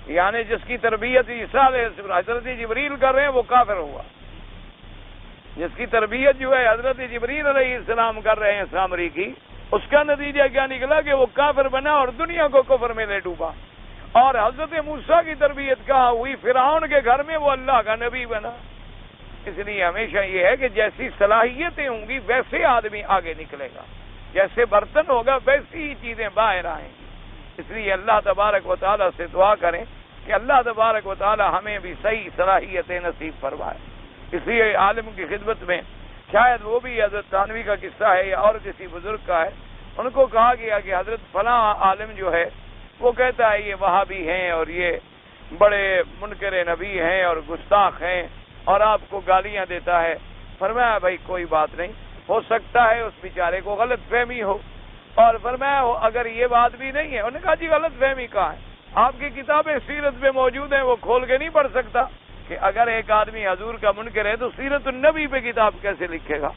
یعنی جس کی تربیت حضرت جبریل کر رہے ہیں وہ کافر ہوا. جس کی تربیت جو ہے حضرت جبریل علیہ السلام کر رہے ہیں سامری کی، اس کا نتیجہ کیا نکلا کہ وہ کافر بنا اور دنیا کو کفر میں لے ڈوبا. اور حضرت موسیٰ کی تربیت کہاں ہوئی؟ فرعون کے گھر میں وہ اللہ کا نبی بنا. اس لیے ہمیشہ یہ ہے کہ جیسی صلاحیتیں ہوں گی ویسے آدمی آگے نکلے گا، جیسے برتن ہوگا ویسی ہی چیزیں باہر آئیں گی. اس لیے اللہ تبارک و تعالیٰ سے دعا کریں کہ اللہ تبارک و تعالیٰ ہمیں بھی صحیح صلاحیتیں نصیب فرمائے. اس لیے عالم کی خدمت میں شاید وہ بھی حضرت تھانوی کا قصہ ہے یا اور کسی بزرگ کا ہے، ان کو کہا گیا کہ حضرت فلاں عالم جو ہے وہ کہتا ہے یہ وہابی ہیں اور یہ بڑے منکر نبی ہیں اور گستاخ ہیں اور آپ کو گالیاں دیتا ہے. فرمایا بھائی کوئی بات نہیں، ہو سکتا ہے اس بیچارے کو غلط فہمی ہو. اور فرمایا اگر یہ بات بھی نہیں ہے، انہوں نے کہا جی غلط فہمی کہاں ہے؟ آپ کی کتابیں سیرت میں موجود ہیں، وہ کھول کے نہیں پڑھ سکتا کہ اگر ایک آدمی حضور کا منکر ہے تو سیرت النبی پہ کتاب کیسے لکھے گا؟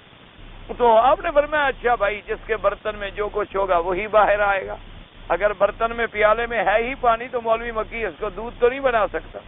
تو آپ نے فرمایا اچھا بھائی جس کے برتن میں جو کچھ ہوگا وہی باہر آئے گا. اگر برتن میں پیالے میں ہے ہی پانی تو مولوی مکی اس کو دودھ تو نہیں بنا سکتا،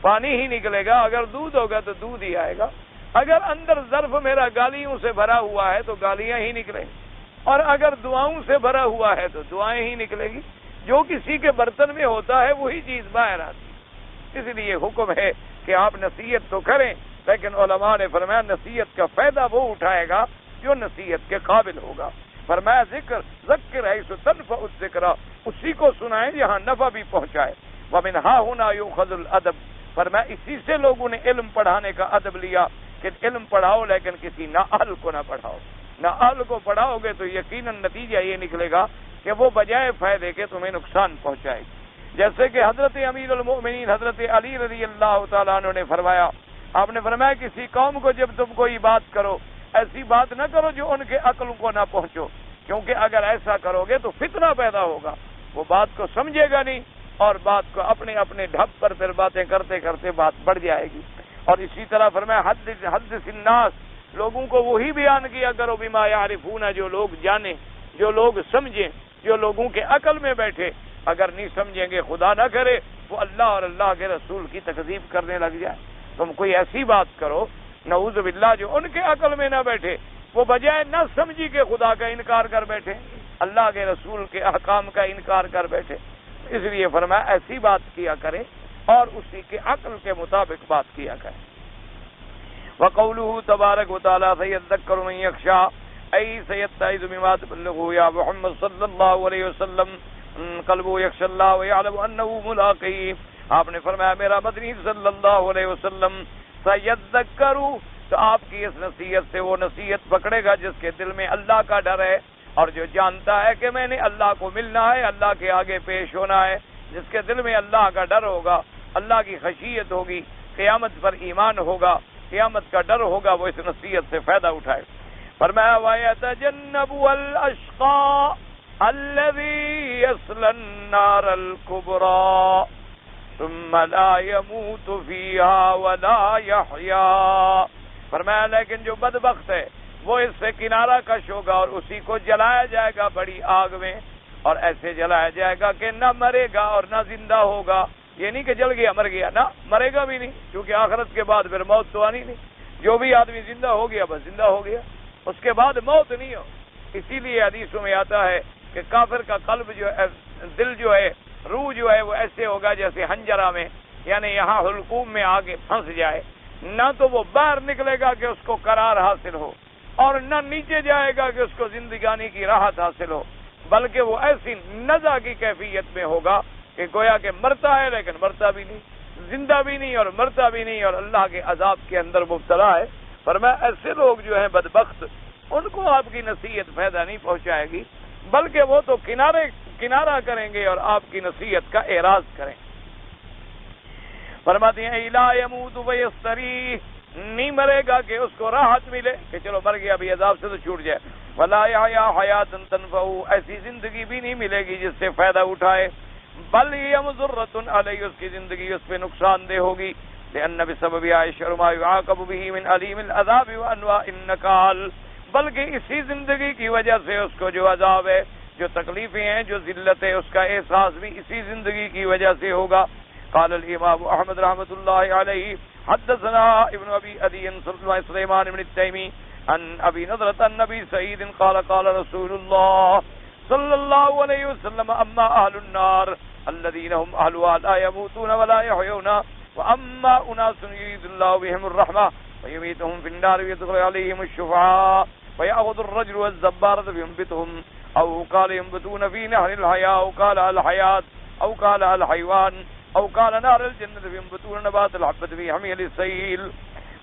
پانی ہی نکلے گا. اگر دودھ ہوگا تو دودھ ہی آئے گا. اگر اندر ظرف میرا گالیوں سے بھرا ہوا ہے تو گالیاں ہی نکلیں گی، اور اگر دعاؤں سے بھرا ہوا ہے تو دعائیں ہی نکلے گی. جو کسی کے برتن میں ہوتا ہے وہی چیز باہر آتی. اس لیے حکم ہے کہ آپ نصیحت تو کریں، لیکن علماء نے فرمایا نصیحت کا فائدہ وہ اٹھائے گا جو نصیحت کے قابل ہوگا. فرمایا ذکر ہے سو تنفع الذکر، اسی کو سنائیں جہاں نفع بھی پہنچائے. ومنہا ہونا یؤخذ الادب، فرمایا اسی سے لوگوں نے علم پڑھانے کا ادب لیا کہ علم پڑھاؤ لیکن کسی نااہل کو نہ پڑھاؤ. نااہل کو پڑھاؤ گے تو یقیناً نتیجہ یہ نکلے گا کہ وہ بجائے فائدے کے تمہیں نقصان پہنچائے. جیسے کہ حضرت امیر المؤمنین حضرت علی رضی اللہ تعالیٰ عنہ نے فرمایا، آپ نے فرمایا کسی قوم کو جب تم کوئی بات کرو ایسی بات نہ کرو جو ان کے عقل کو نہ پہنچو، کیونکہ اگر ایسا کرو گے تو فتنہ پیدا ہوگا. وہ بات کو سمجھے گا نہیں اور بات کو اپنے اپنے ڈھب پر پھر باتیں کرتے کرتے بات بڑھ جائے گی. اور اسی طرح فرمایا حدث الناس، لوگوں کو وہی بیان کیا کرو بما یعرفون، جو لوگ جانیں، جو لوگ سمجھیں، جو لوگوں کے عقل میں بیٹھے. اگر نہیں سمجھیں گے خدا نہ کرے وہ اللہ اور اللہ کے رسول کی تکذیب کرنے لگ جائے. تم کوئی ایسی بات کرو نعوذ باللہ جو ان کے عقل میں نہ بیٹھے، وہ بجائے نہ سمجھی کہ خدا کا انکار کر بیٹھے، اللہ کے رسول کے احکام کا انکار کر بیٹھے. اس لیے فرمایا ایسی بات کیا کرے اور اسی کے عقل کے مطابق بات کیا کرے. وقوله تبارک و تعالی سیذکر من یخشی، ای سیتعظ بما تبلغ یا محمد صلی اللہ علیہ وسلم قلب یخشی اللہ ویعلم انه ملاقی. آپ نے فرمایا میرا مدنی صلی اللہ علیہ وسلم سیذکر، تو آپ کی اس نصیحت سے وہ نصیحت پکڑے گا جس کے دل میں اللہ کا ڈر ہے اور جو جانتا ہے کہ میں نے اللہ کو ملنا ہے، اللہ کے آگے پیش ہونا ہے. جس کے دل میں اللہ کا ڈر ہوگا، اللہ کی خشیت ہوگی، قیامت پر ایمان ہوگا، قیامت کا ڈر ہوگا، وہ اس نصیحت سے فائدہ اٹھائے. فرمایا وَيَتَجَنَّبُهَا الْأَشْقَى الَّذِي يَصْلَى النَّارَ الْكُبْرَى ثُمَّ لَا يَمُوتُ فِيهَا وَلَا يَحْيَا. فرمایا لیکن جو بدبخت ہے وہ اس سے کنارہ کش ہوگا اور اسی کو جلایا جائے گا بڑی آگ میں، اور ایسے جلایا جائے گا کہ نہ مرے گا اور نہ زندہ ہوگا. یہ نہیں کہ جل گیا مر گیا، نہ مرے گا بھی نہیں، کیونکہ آخرت کے بعد پھر موت تو آنی نہیں. جو بھی آدمی زندہ ہو گیا بس زندہ ہو گیا، اس کے بعد موت نہیں ہو۔ اسی لیے حدیثوں میں آتا ہے کہ کافر کا قلب جو ہے، دل جو ہے، روح جو ہے وہ ایسے ہوگا جیسے حنجرہ میں، یعنی یہاں حلقوم میں آگے پھنس جائے، نہ تو وہ باہر نکلے گا کہ اس کو قرار حاصل ہو، اور نہ نیچے جائے گا کہ اس کو زندگانی کی راحت حاصل ہو، بلکہ وہ ایسی نزع کی کیفیت میں ہوگا کہ گویا کہ مرتا ہے لیکن مرتا بھی نہیں، زندہ بھی نہیں اور مرتا بھی نہیں، اور اللہ کے عذاب کے اندر مبتلا ہے۔ فرمایا ایسے لوگ جو ہیں بدبخت، ان کو آپ کی نصیحت فائدہ نہیں پہنچائے گی، بلکہ وہ تو کنارہ کریں گے اور آپ کی نصیحت کا اعراض کریں۔ فرماتے ہیں لا یموت ویستریح، نہیں مرے گا کہ اس کو راحت ملے کہ چلو مر گیا ابھی عذاب سے تو چھوٹ جائے، ولا یحیا حیاتا تنفعہ، ایسی زندگی بھی نہیں ملے گی جس سے فائدہ اٹھائے، بل ہی مضرۃ علیہ، اس کی زندگی اس پہ نقصان دہ ہوگی، لأن بسبب عائشہ ما يعاقب به من علیم العذاب وانواع النکال، بلکہ اسی زندگی کی وجہ سے اس کو جو عذاب ہے، جو تکلیفیں ہیں، جو ذلت ہے، اس کا احساس بھی اسی زندگی کی وجہ سے ہوگا۔ قال الامام احمد رحمۃ اللہ علیہ حدثنا ابن ابی عدی سلیمان بن التیمی عن ابی نضرۃ النبی سعید قال قال رسول اللہ صلی اللہ علیہ وسلم اما اہل النار الذین هم اہلها لا يموتون ولا يحيون واما اناس يريد الله بهم الرحمة ويميتهم في النار ويدخل عليهم الشفعاء فيأخذ الرجل والزبارة فينبتهم او قال ينبتون في نهر الحياة او قال الحياة او قال الحيوان او قال نار الجنة فينبتون نبات الحبة في حميل السيل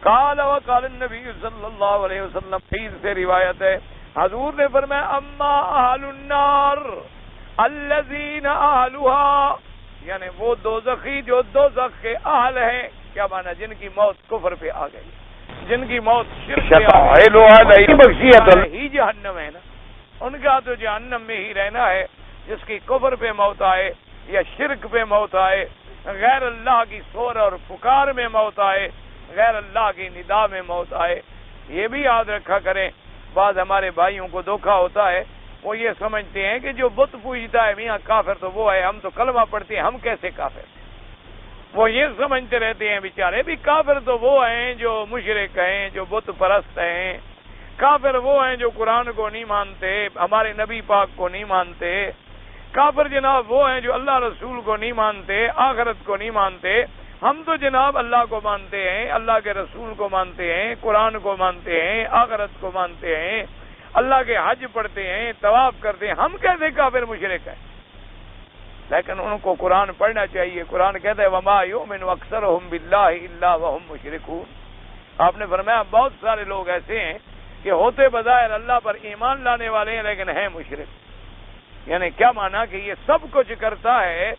قال وقال النبی صلی اللہ علیہ وسلم، حدیث سے روایت ہے، حضور نے فرمایا اما اہل النار الذین اہلها، یعنی وہ دوزخی جو دوزخ کے اہل ہیں، کیا معنی؟ جن کی موت کفر پہ آ گئی، جن کی موت شرک پہ آ گئی، ہی جہنم ہے نا، ان کا تو جہنم میں ہی رہنا ہے۔ جس کی کفر پہ موت آئے یا شرک پہ موت آئے، غیر اللہ کی سور اور پکار میں موت آئے، غیر اللہ کی ندا میں موت آئے، یہ بھی یاد رکھا کریں۔ بعض ہمارے بھائیوں کو دھوکا ہوتا ہے، وہ یہ سمجھتے ہیں کہ جو بت پوجتا ہے میاں کافر تو وہ ہے، ہم تو کلمہ پڑھتے ہیں، ہم کیسے کافر؟ وہ یہ سمجھتے رہتے ہیں بیچارے بھی کافر تو وہ ہیں جو مشرک ہیں، جو بت پرست ہیں، کافر وہ ہیں جو قرآن کو نہیں مانتے، ہمارے نبی پاک کو نہیں مانتے، کافر جناب وہ ہیں جو اللہ رسول کو نہیں مانتے، آخرت کو نہیں مانتے۔ ہم تو جناب اللہ کو مانتے ہیں، اللہ کے رسول کو مانتے ہیں، قرآن کو مانتے ہیں، آخرت کو مانتے ہیں، اللہ کے حج پڑھتے ہیں، طواف کرتے ہیں، ہم کیسے کافر مشرک ہیں؟ لیکن ان کو قرآن پڑھنا چاہیے۔ قرآن کہتا ہے وما یؤمن اکثرهم باللہ الا وهم مشرکون۔ آپ نے فرمایا بہت سارے لوگ ایسے ہیں کہ ہوتے بظاہر اللہ پر ایمان لانے والے ہیں لیکن ہیں مشرک۔ یعنی کیا مانا کہ یہ سب کچھ کرتا ہے،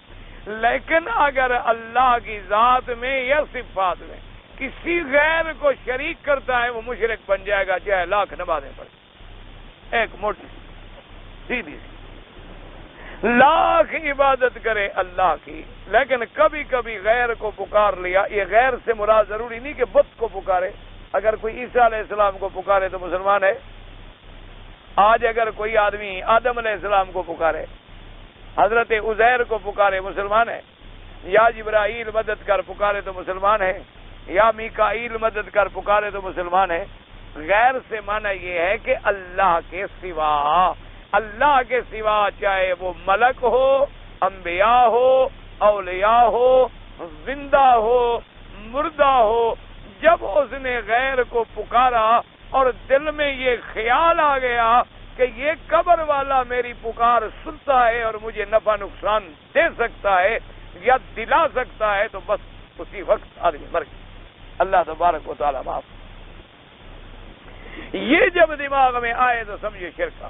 لیکن اگر اللہ کی ذات میں یا صفات میں کسی غیر کو شریک کرتا ہے وہ مشرک بن جائے گا، چاہے لاکھ نمازیں پڑھے، ایک موٹی سیدھی لاکھ عبادت کرے اللہ کی، لیکن کبھی کبھی غیر کو پکار لیا۔ یہ غیر سے مراد ضروری نہیں کہ بت کو پکارے، اگر کوئی عیسیٰ علیہ السلام کو پکارے تو مسلمان ہے۔ آج اگر کوئی آدمی آدم علیہ السلام کو پکارے، حضرت عزیر کو پکارے، مسلمان ہے، یا جبرائیل مدد کر پکارے تو مسلمان ہے، یا میکائیل مدد کر پکارے تو مسلمان ہے۔ غیر سے معنی یہ ہے کہ اللہ کے سوا، اللہ کے سوا چاہے وہ ملک ہو، انبیاء ہو، اولیاء ہو، زندہ ہو، مردہ ہو، جب اس نے غیر کو پکارا اور دل میں یہ خیال آ گیا کہ یہ قبر والا میری پکار سنتا ہے اور مجھے نفع نقصان دے سکتا ہے یا دلا سکتا ہے، تو بس اسی وقت آدمی مر گیا۔ اللہ تبارک و تعالی معاف۔ یہ جب دماغ میں آئے تو سمجھے شرک،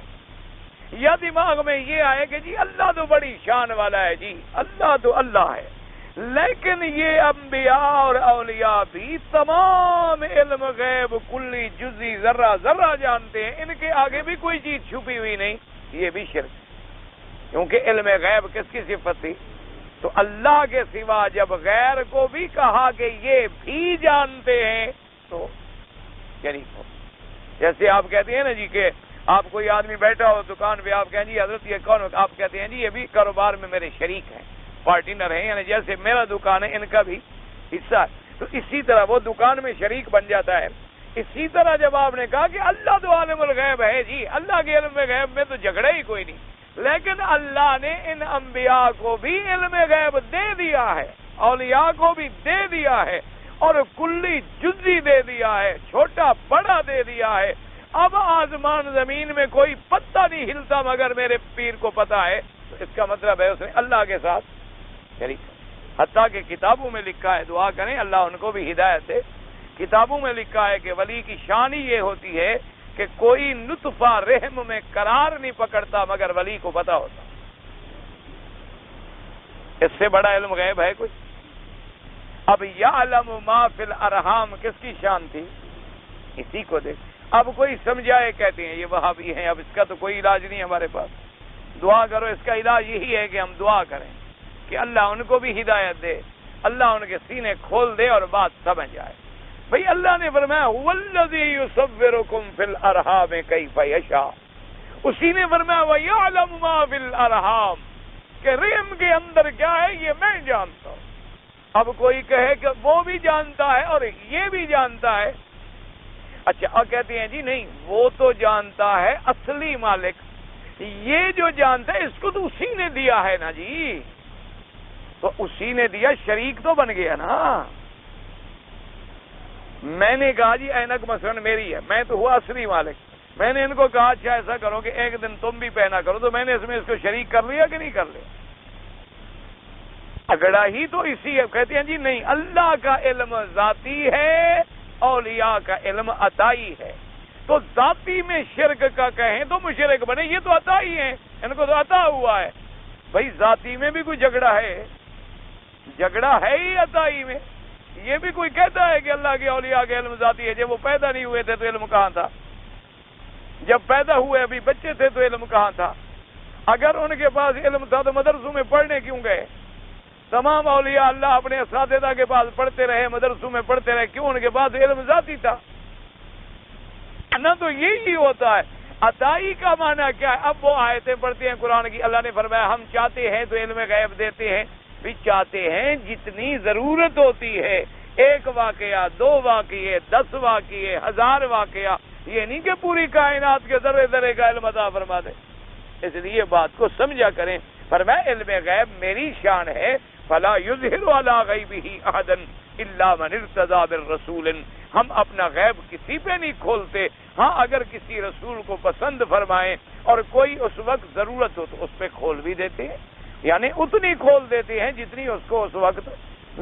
یا دماغ میں یہ آئے کہ جی اللہ تو بڑی شان والا ہے، جی اللہ تو اللہ ہے، لیکن یہ انبیاء اور اولیاء بھی تمام علم غیب کلی جزی ذرہ ذرہ جانتے ہیں، ان کے آگے بھی کوئی چیز چھپی ہوئی نہیں، یہ بھی شرک، کیونکہ علم غیب کس کی صفت تھی؟ تو اللہ کے سوا جب غیر کو بھی کہا کہ یہ بھی جانتے ہیں تو شریک ہو۔ جیسے آپ کہتے ہیں نا جی کہ آپ کوئی آدمی بیٹھا ہو دکان پہ، آپ کہیں جی حضرت یہ کون ہو؟ آپ کہتے ہیں جی یہ بھی کاروبار میں میرے شریک ہیں، پارٹنر ہیں، یعنی جیسے میرا دکان ہے ان کا بھی حصہ ہے۔ تو اسی طرح وہ دکان میں شریک بن جاتا ہے، اسی طرح جب آپ نے کہا کہ اللہ تو عالم الغیب ہے جی، اللہ کے علم غیب میں تو جھگڑا ہی کوئی نہیں، لیکن اللہ نے ان انبیاء کو بھی علم غیب دے دیا ہے، اولیاء کو بھی دے دیا ہے، اور کلی جزی دے دیا ہے، چھوٹا بڑا دے دیا ہے۔ اب آسمان زمین میں کوئی پتہ نہیں ہلتا مگر میرے پیر کو پتا ہے، تو اس کا مطلب ہے اس نے اللہ کے ساتھ شریک، حتیٰ کہ کتابوں میں لکھا ہے، دعا کریں اللہ ان کو بھی ہدایت دے، کتابوں میں لکھا ہے کہ ولی کی شان ہی یہ ہوتی ہے کہ کوئی نطفہ رحم میں قرار نہیں پکڑتا مگر ولی کو پتا ہوتا۔ اس سے بڑا علم غیب ہے کوئی؟ اب یعلم ما فی الارحام کس کی شان تھی؟ اسی کو دیکھ۔ اب کوئی سمجھائے، کہتے ہیں یہ وہابی ہیں، اب اس کا تو کوئی علاج نہیں ہمارے پاس، دعا کرو، اس کا علاج یہی ہے کہ ہم دعا کریں کہ اللہ ان کو بھی ہدایت دے، اللہ ان کے سینے کھول دے اور بات سمجھ آئے۔ بھئی اللہ نے فرمایا والذی یصورکم فی الارحام کیف یشاء، اسی نے فرمایا ویعلم ما فی الارحام، کہ رحم کے اندر کیا ہے یہ میں جانتا ہوں۔ اب کوئی کہے کہ وہ بھی جانتا ہے اور یہ بھی جانتا ہے، اچھا اور کہتے ہیں جی نہیں وہ تو جانتا ہے اصلی مالک، یہ جو جانتا ہے اس کو تو اسی نے دیا ہے نا جی، تو اسی نے دیا، شریک تو بن گیا نا۔ میں نے کہا جی اینک مثلا میری ہے، میں تو ہوا اصلی مالک، میں نے ان کو کہا اچھا ایسا کرو کہ ایک دن تم بھی پہنا کرو، تو میں نے اس میں اس کو شریک کر لیا کہ نہیں کر لیا؟ اگڑا ہی تو اسی ہے۔ کہتے ہیں جی نہیں، اللہ کا علم ذاتی ہے، اولیاء کا علم عطائی ہے، تو ذاتی میں شرک کا کہیں تو مشرک بنے، یہ تو عطائی ہیں، ان کو تو عطا ہوا ہے۔ بھائی ذاتی میں بھی کوئی جھگڑا ہے؟ جھگڑا ہے ہی عطائی میں۔ یہ بھی کوئی کہتا ہے کہ اللہ کے اولیاء کے علم ذاتی ہے، جب وہ پیدا نہیں ہوئے تھے تو علم کہاں تھا؟ جب پیدا ہوئے ابھی بچے تھے تو علم کہاں تھا؟ اگر ان کے پاس علم تھا تو مدرسوں میں پڑھنے کیوں گئے؟ تمام اولیاء اللہ اپنے اساتذہ کے پاس پڑھتے رہے، مدرسوں میں پڑھتے رہے، کیوں؟ ان کے پاس علم ذاتی تھا نہ۔ تو یہی ہوتا ہے عطائی کا معنی کیا ہے؟ اب وہ آیتیں پڑھتے ہیں قرآن کی، اللہ نے فرمایا ہم چاہتے ہیں تو علم غیب دیتے ہیں، بھی چاہتے ہیں جتنی ضرورت ہوتی ہے، ایک واقعہ، 2 واقعے، 10 واقعے، 1000 واقعہ، یہ نہیں کہ پوری کائنات کے ذرے ذرے کا علم عطا فرما دے۔ اس لیے بات کو سمجھا کریں، فرمایا علم غیب میری شان ہے، فلا یظہر علی غیبہ احدا الا من ارتضی بالرسول، ہم اپنا غیب کسی پہ نہیں کھولتے، ہاں اگر کسی رسول کو پسند فرمائیں اور کوئی اس وقت ضرورت ہو تو اس پہ کھول بھی دیتے ہیں، یعنی اتنی کھول دیتے ہیں جتنی اس کو اس وقت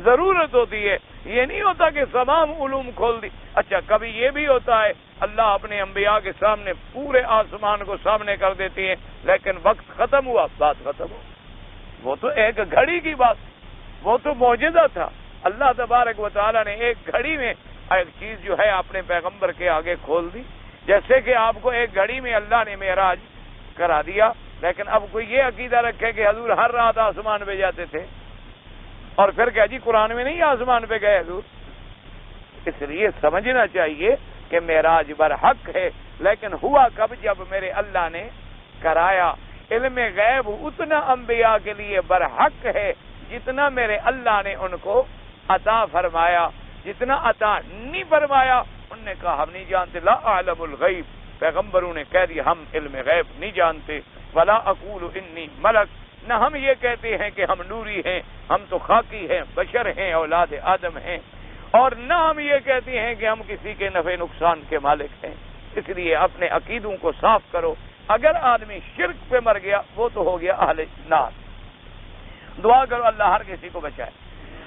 ضرورت ہوتی ہے۔ یہ نہیں ہوتا کہ تمام علوم کھول دی۔ اچھا کبھی یہ بھی ہوتا ہے اللہ اپنے انبیاء کے سامنے پورے آسمان کو سامنے کر دیتے ہیں، لیکن وقت ختم ہوا، بات ختم ہو، وہ تو ایک گھڑی کی بات، وہ تو معجزہ تھا۔ اللہ تبارک و تعالیٰ نے ایک گھڑی میں ایک چیز جو ہے اپنے پیغمبر کے آگے کھول دی، جیسے کہ آپ کو ایک گھڑی میں اللہ نے معراج کرا دیا، لیکن اب کوئی یہ عقیدہ رکھے کہ حضور ہر رات آسمان پہ جاتے تھے، اور پھر کیا جی قرآن میں نہیں آسمان پہ گئے حضور؟ اس لیے سمجھنا چاہیے کہ معراج برحق ہے، لیکن ہوا کب؟ جب میرے اللہ نے کرایا۔ علم غیب اتنا انبیاء کے لیے برحق ہے جتنا میرے اللہ نے ان کو عطا فرمایا، جتنا عطا نہیں فرمایا انہوں نے کہا ہم نہیں جانتے، لا اعلم الغیب، پیغمبروں نے کہہ دیا ہم علم غیب نہیں جانتے، ولا اقول انی ملک، نہ ہم یہ کہتے ہیں کہ ہم نوری ہیں، ہم تو خاکی ہیں، بشر ہیں، اولاد آدم ہیں، اور نہ ہم یہ کہتے ہیں کہ ہم کسی کے نفع نقصان کے مالک ہیں۔ اس لیے اپنے عقیدوں کو صاف کرو۔ اگر آدمی شرک پہ مر گیا وہ تو ہو گیا اہل نار۔ دعا کرو اللہ ہر کسی کو بچائے۔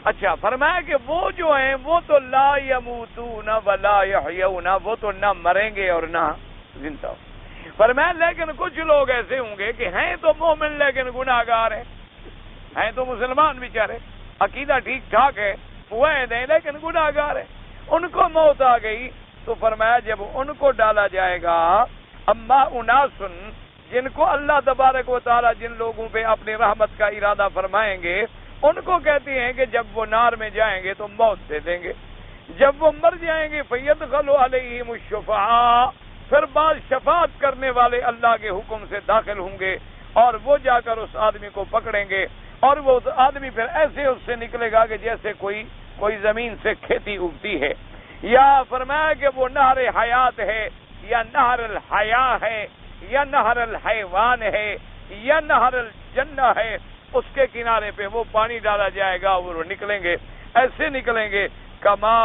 اچھا فرمایا کہ وہ جو ہیں وہ تو لا یموتون ولا یحیون، وہ تو نہ مریں گے اور نہ زندہ ہو۔ فرمایا لیکن کچھ لوگ ایسے ہوں گے کہ ہیں تو مومن لیکن گناہگار ہیں تو مسلمان بیچارے، عقیدہ ٹھیک ٹھاک ہے، موحد ہیں لیکن گناہگار ہیں، ان کو موت آ گئی تو فرمایا جب ان کو ڈالا جائے گا، اما اناسن، جن کو اللہ تبارک و تعالیٰ جن لوگوں پہ اپنی رحمت کا ارادہ فرمائیں گے، ان کو کہتے ہیں کہ جب وہ نار میں جائیں گے تو موت دے دیں گے، جب وہ مر جائیں گے فَيَدْخَلُ عَلَيْهِمُ الشُّفَعَاءُ، پھر بعض شفاعت کرنے والے اللہ کے حکم سے داخل ہوں گے، اور وہ جا کر اس آدمی کو پکڑیں گے، اور وہ آدمی پھر ایسے اس سے نکلے گا کہ جیسے کوئی زمین سے کھیتی اگتی ہے، یا فرمایا کہ وہ نہر حیات ہے یا نہر الحیا ہے یا نہر الحیوان ہے یا نہر الجنہ ہے، اس کے کنارے پہ وہ پانی ڈالا جائے گا، وہ نکلیں گے، ایسے نکلیں گے کما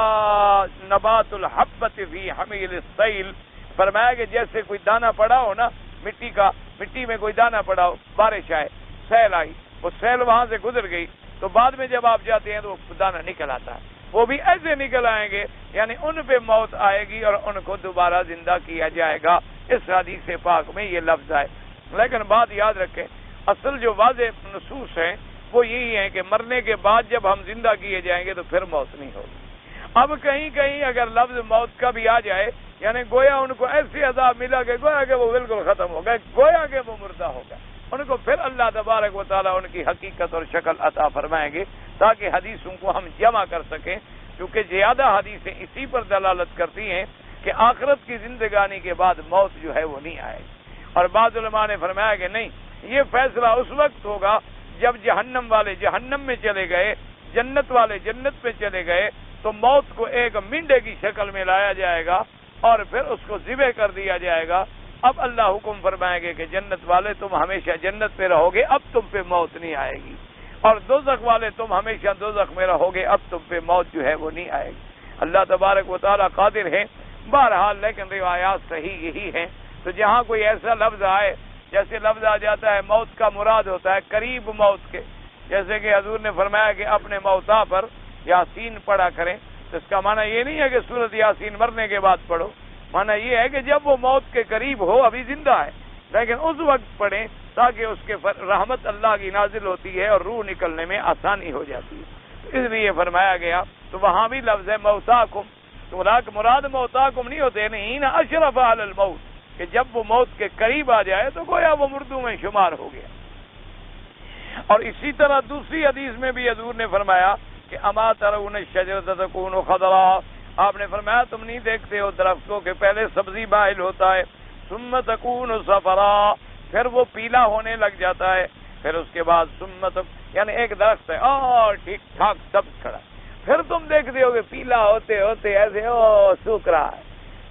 نبات الحبۃ فی حمیل السیل، فرمایا کہ جیسے کوئی دانہ پڑا ہو نا مٹی میں کوئی دانہ پڑا ہو، بارش آئے، سیل آئی، وہ سیل وہاں سے گزر گئی تو بعد میں جب آپ جاتے ہیں تو وہ دانہ نکل آتا ہے، وہ بھی ایسے نکل آئیں گے، یعنی ان پہ موت آئے گی اور ان کو دوبارہ زندہ کیا جائے گا۔ اس حدیث پاک میں یہ لفظ ہے، لیکن بات یاد رکھیں، اصل جو واضح نصوص ہیں وہ یہی ہیں کہ مرنے کے بعد جب ہم زندہ کیے جائیں گے تو پھر موت نہیں ہوگی۔ اب کہیں کہیں اگر لفظ موت کا بھی آ جائے، یعنی گویا ان کو ایسی عذاب ملا کہ گویا کہ وہ بالکل ختم ہو گئے، گویا کہ وہ مردہ ہو گئے، ان کو پھر اللہ تبارک و تعالیٰ ان کی حقیقت اور شکل عطا فرمائیں گے تاکہ حدیثوں کو ہم جمع کر سکیں، کیونکہ زیادہ حدیثیں اسی پر دلالت کرتی ہیں کہ آخرت کی زندگانی کے بعد موت جو ہے وہ نہیں آئے گی۔ اور بعض علماء نے فرمایا کہ نہیں، یہ فیصلہ اس وقت ہوگا جب جہنم والے جہنم میں چلے گئے، جنت والے جنت میں چلے گئے، تو موت کو ایک مینڈے کی شکل میں لایا جائے گا اور پھر اس کو ذبح کر دیا جائے گا۔ اب اللہ حکم فرمائیں گے کہ جنت والے تم ہمیشہ جنت پہ رہو گے، اب تم پہ موت نہیں آئے گی، اور دوزخ والے تم ہمیشہ دوزخ میں رہو گے، اب تم پہ موت جو ہے وہ نہیں آئے گی۔ اللہ تبارک و تعالیٰ قادر ہے بہرحال، لیکن روایات صحیح یہی ہیں۔ تو جہاں کوئی ایسا لفظ آئے، جیسے لفظ آ جاتا ہے موت کا مراد ہوتا ہے قریب موت کے، جیسے کہ حضور نے فرمایا کہ اپنے موتا پر یاسین پڑھا کریں، تو اس کا معنی یہ نہیں ہے کہ سورۃ یاسین مرنے کے بعد پڑھو، معنی یہ ہے کہ جب وہ موت کے قریب ہو، ابھی زندہ ہے لیکن اس وقت پڑھیں تاکہ اس کے رحمت اللہ کی نازل ہوتی ہے اور روح نکلنے میں آسانی ہو جاتی ہے، اس لیے فرمایا گیا۔ تو وہاں بھی لفظ ہے موتاکم، تو مراد موتاکم نہیں ہوتے، نہیں نا اشرف علی الموت، کہ جب وہ موت کے قریب آ جائے تو گویا وہ مردوں میں شمار ہو گیا۔ اور اسی طرح دوسری حدیث میں بھی حضور نے فرمایا کہ اما ترون الشجرۃ تکون خضراء، آپ نے فرمایا تم نہیں دیکھتے ہو درختوں کے پہلے سبزی بائل ہوتا ہے، ثم تکون صفراء، پھر وہ پیلا ہونے لگ جاتا ہے، پھر اس کے بعد یعنی ایک درخت ہے اور ٹھیک ٹھاک سبز کھڑا، پھر تم دیکھتے ہو کہ پیلا ہوتے ہوتے ایسے سوکھ رہا ہے،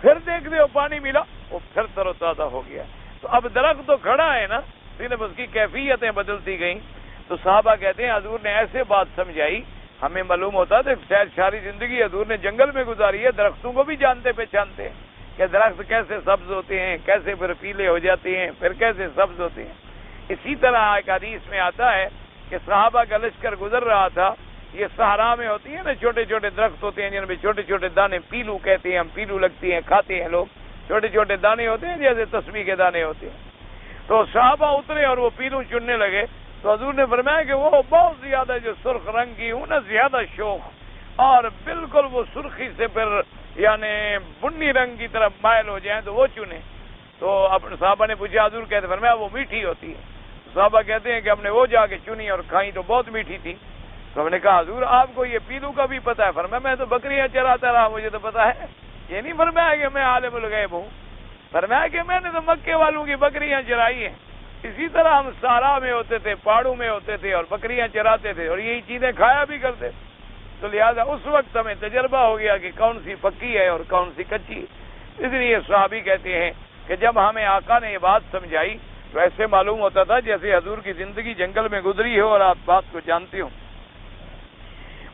پھر دیکھتے ہو پانی ملا وہ پھر تر و تازہ ہو گیا۔ تو اب درخت تو کھڑا ہے نا، صرف اس کی کیفیتیں بدلتی گئیں۔ تو صحابہ کہتے ہیں حضور نے ایسے بات سمجھائی، ہمیں معلوم ہوتا تھا شاید ساری زندگی حضور نے جنگل میں گزاری ہے، درختوں کو بھی جانتے پہچانتے ہیں کہ درخت کیسے سبز ہوتے ہیں، کیسے پھر پیلے ہو جاتے ہیں، پھر کیسے سبز ہوتے ہیں۔ اسی طرح ایک حدیث میں آتا ہے کہ صحابہ کا لشکر گزر رہا تھا، یہ صحرا میں ہوتی ہے نا، چھوٹے چھوٹے درخت ہوتے ہیں جن میں چھوٹے چھوٹے دانے پیلو کہتے ہیں، ہم پیلو لگتی ہیں، کھاتے ہیں لوگ، چھوٹے چھوٹے دانے ہوتے ہیں جیسے تسبیح کے دانے ہوتے ہیں۔ تو صحابہ اترے اور وہ پیلو چننے لگے، تو حضور نے فرمایا کہ وہ بہت زیادہ جو سرخ رنگ کی ہوں نا، زیادہ شوخ اور بالکل وہ سرخی سے پھر یعنی بنی رنگ کی طرف مائل ہو جائیں تو وہ چنے۔ تو اپنے صحابہ نے پوچھا، حضور کہتے فرمایا وہ میٹھی ہوتی ہے۔ صحابہ کہتے ہیں کہ ہم نے وہ جا کے چنی اور کھائی تو بہت میٹھی تھی۔ تو ہم نے کہا حضور آپ کو یہ پیلو کا بھی پتہ ہے؟ فرمایا میں تو بکریاں چراتا رہا، مجھے تو پتہ ہے۔ یہ نہیں فرمایا کہ میں عالم الغیب ہوں، فرمایا کہ میں نے تو مکے والوں کی بکریاں چرائی ہیں۔ اسی طرح ہم صحرا میں ہوتے تھے، پہاڑوں میں ہوتے تھے اور بکریاں چراتے تھے اور یہی چیزیں کھایا بھی کرتے، تو لہذا اس وقت ہمیں تجربہ ہو گیا کہ کون سی پکی ہے اور کون سی کچی ہے۔ اس لیے صحابی کہتے ہیں کہ جب ہمیں آقا نے یہ بات سمجھائی تو ایسے معلوم ہوتا تھا جیسے حضور کی زندگی جنگل میں گزری ہو اور آپ بات کو جانتے ہوں۔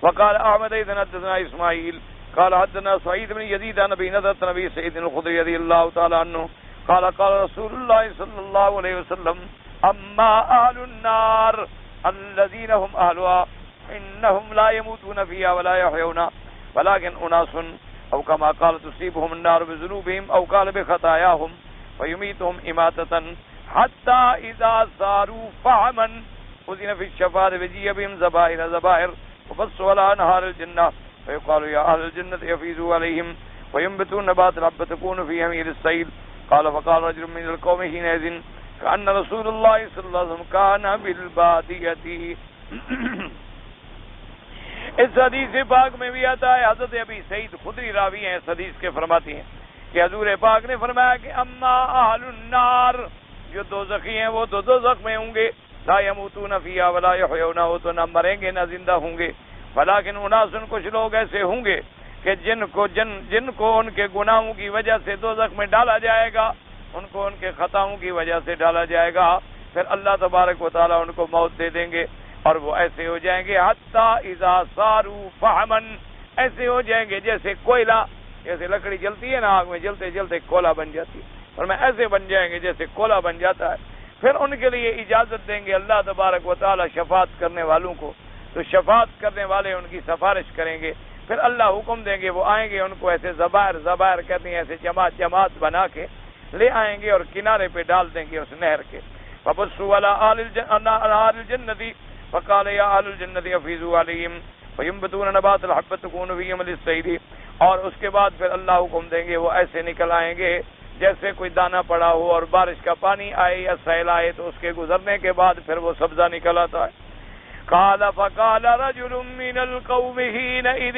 وقال احمد بن حدثنا اسماعیل قال حدثنا سعید بن یزید عن ابی نضرة نبی سعید الخدری رضی اللہ تعالی عنہ قال قال رسول اللہ صلی اللہ علیہ وسلم اما اہل النار الذین هم اہلها انهم لا يموتون فيها ولا يحيون ولكن اناس او كما قال تصيبهم النار بذنوبهم او قال بخطاياهم ويميتهم اماتة حتى اذا صاروا فعما اذن في الشفاعة وجيء بهم زبائر وبصوا على انهار الجنة فيقال يا اهل الجنة يفيضوا عليهم وينبتون نبات الحب تكون في حميل السيل قال فقال رجل من القوم حينئذ كأن رسول الله صلى الله عليه وسلم كان بالبادية۔ اس حدیث پاک میں بھی آتا ہے، حضرت ابی سعید خدری راوی ہیں اس حدیث کے، فرماتے ہیں کہ حضور پاک نے فرمایا کہ اما اہل النار، جو دوزخی ہیں وہ تو دوزخ میں ہوں گے، لا يموتون فيها ولا يحيون، وہ تو نہ مریں گے نہ زندہ ہوں گے، ولیکن اناس کچھ لوگ ایسے ہوں گے کہ جن کو ان کے گناہوں کی وجہ سے دوزخ میں ڈالا جائے گا، ان کو ان کے خطاؤں کی وجہ سے ڈالا جائے گا، پھر اللہ تبارک و تعالیٰ ان کو موت دے دیں گے اور وہ ایسے ہو جائیں گے حتی اذا صاروا فحمن، ایسے ہو جائیں گے جیسے کوئلہ، جیسے لکڑی جلتی ہے نا آگ میں، جلتے جلتے کوئلہ بن جاتی ہے، اور میں ایسے بن جائیں گے جیسے کوئلہ بن جاتا ہے۔ پھر ان کے لیے اجازت دیں گے اللہ تبارک و تعالیٰ شفاعت کرنے والوں کو، تو شفاعت کرنے والے ان کی سفارش کریں گے، پھر اللہ حکم دیں گے، وہ آئیں گے، ان کو ایسے زبائر کہتے ہیں، ایسے جماعت بنا کے لے آئیں گے اور کنارے پہ ڈال دیں گے اس نہر کے۔ فَبُصُّوا عَلَىٰ أَهْلِ الْجَنَّةِ فَقَالَ يَا أَهْلَ الْجَنَّةِ أَفِيضُوا عَلَيْهِمْ فَيُنبِتُونَ نَبَاتَ الْحَبَّةِ تَكُونُ فِي يَوْمِ الصَّيْدِ، اور اس کے بعد پھر اللہ حکم دیں گے، وہ ایسے نکل آئیں گے جیسے کوئی دانہ پڑا ہو اور بارش کا پانی آئے یا سیل آئے تو اس کے گزرنے کے بعد پھر وہ سبزہ نکل آتا ہے۔ قال فقال رجل من القوم حينئذ،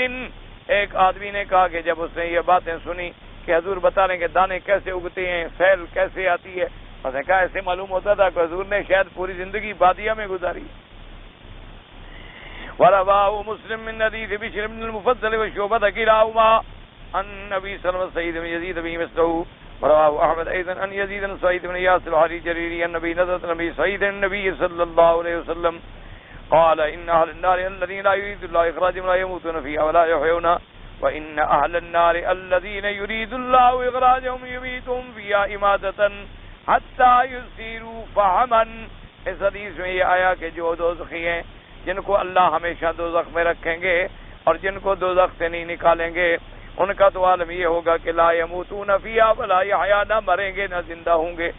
ایک آدمی نے کہا کہ جب اس نے یہ باتیں سنی کہ حضور بتا رہے ہیں کہ دانے کیسے اگتے ہیں، سیل کیسے آتی ہے، اس نے کہا ایسے معلوم ہوتا تھا کہ حضور نے شاید پوری زندگی بادیہ میں گزاری۔ ورواه مسلم من حديث بشر بن المفضل وشعبة كلاهما عن النبي صلى الله عليه وسلم سعيد بن يزيد به مثله، ورواه احمد ايضا عن يزيد بن سعيد بن اياس الحريري النبي نزلت النبي سعيد النبي صلى الله عليه وسلم قال ان اهل النار الذين لا يريد الله اخراجهم لا يموتون فيها ولا يحيون، وان اهل النار الذين يريد الله اخراجهم يميتهم فيها اماتة حتى يصيروا فحما۔ اس حدیث میں یہ آیا کہ جو دوزخی ہیں جن کو اللہ ہمیشہ دوزخ میں رکھیں گے اور جن کو دوزخ سے نہیں نکالیں گے، ان کا تو عالم یہ ہوگا کہ لا یموتون فیہا ولا یحیا، نہ مریں گے نہ زندہ ہوں گے،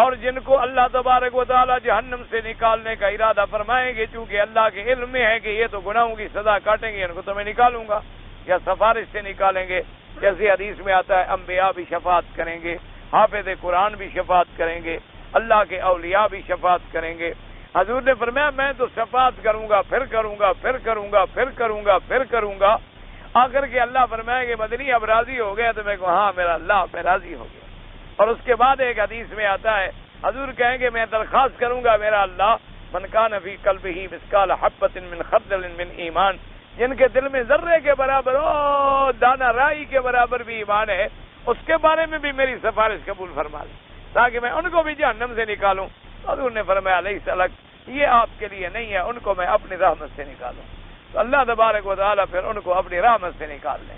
اور جن کو اللہ تبارک و تعالی جہنم سے نکالنے کا ارادہ فرمائیں گے، چونکہ اللہ کے علم میں ہے کہ یہ تو گناہوں کی سزا کاٹیں گے، ان کو تو میں نکالوں گا یا سفارش سے نکالیں گے، جیسے حدیث میں آتا ہے انبیاء بھی شفاعت کریں گے، حافظ قرآن بھی شفاعت کریں گے، اللہ کے اولیاء بھی شفاعت کریں گے۔ حضور نے فرمایا میں تو شفاعت کروں گا، پھر کروں گا، پھر کروں گا، پھر کروں گا، پھر کروں گا، آخر کے اللہ فرمائے کہ مدنی اب راضی ہو گیا، تو میں کہوں ہاں میرا اللہ پہ راضی ہو گیا۔ اور اس کے بعد ایک حدیث میں آتا ہے حضور کہیں گے میں درخواست کروں گا میرا اللہ من کان فی قلبہ مثقال حبۃ من خردل من ایمان، جن کے دل میں ذرے کے برابر دانہ رائی کے برابر بھی ایمان ہے، اس کے بارے میں بھی میری سفارش قبول فرما لیں تاکہ میں ان کو بھی جہنم سے نکالوں۔ حضور نے فرمایا لیس لک، یہ آپ کے لیے نہیں ہے، ان کو میں اپنی رحمت سے نکالوں۔ تو اللہ تبارک و تعالیٰ پھر ان کو اپنی رحمت سے نکال لیں۔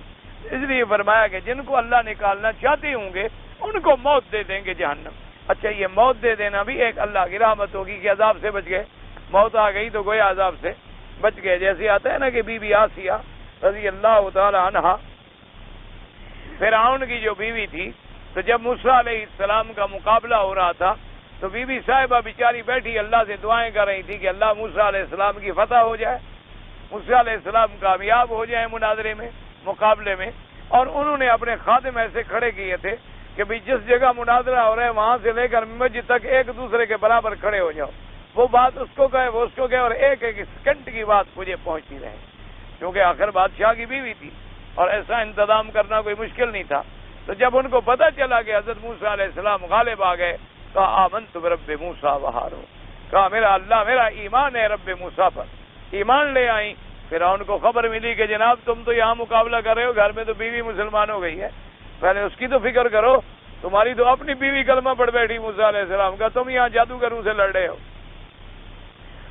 اس لیے فرمایا کہ جن کو اللہ نکالنا چاہتے ہوں گے ان کو موت دے دیں گے جہنم۔ اچھا یہ موت دے دینا بھی ایک اللہ کی رحمت ہوگی کہ عذاب سے بچ گئے، موت آ گئی تو گویا عذاب سے بچ گئے۔ جیسے آتا ہے نا کہ بی بی آسیہ رضی اللہ تعالی عنہا فرعون کی جو بیوی تھی، تو جب موسیٰ علیہ السلام کا مقابلہ ہو رہا تھا تو بی بی صاحبہ بیچاری بیٹھی اللہ سے دعائیں کر رہی تھی کہ اللہ موسیٰ علیہ السلام کی فتح ہو جائے، موسیٰ علیہ السلام کامیاب ہو جائیں مناظرے میں، مقابلے میں۔ اور انہوں نے اپنے خادم ایسے کھڑے کیے تھے کہ بھی جس جگہ مناظرہ ہو رہا ہے وہاں سے لے کر مسجد تک ایک دوسرے کے برابر کھڑے ہو جاؤ، وہ بات اس کو کہے وہ اس کو کہے، اور ایک ایک سیکنڈ کی بات مجھے پہنچتی رہے، کیونکہ آخر بادشاہ کی بیوی تھی اور ایسا انتظام کرنا کوئی مشکل نہیں تھا۔ تو جب ان کو پتہ چلا کہ حضرت موسیٰ علیہ السلام غالب آ گئے، کہا آمنت برب موسیٰ وہارون، کہا میرا اللہ میرا ایمان ہے رب موسیٰ پر، ایمان لے آئیں۔ پھر ان کو خبر ملی کہ جناب تم تو یہاں مقابلہ کر رہے ہو، گھر میں تو بیوی مسلمان ہو گئی ہے، پہلے اس کی تو فکر کرو، تمہاری تو اپنی بیوی کلمہ پڑھ بیٹھی موسیٰ علیہ السلام کا، تم یہاں جادوگروں سے لڑ رہے ہو۔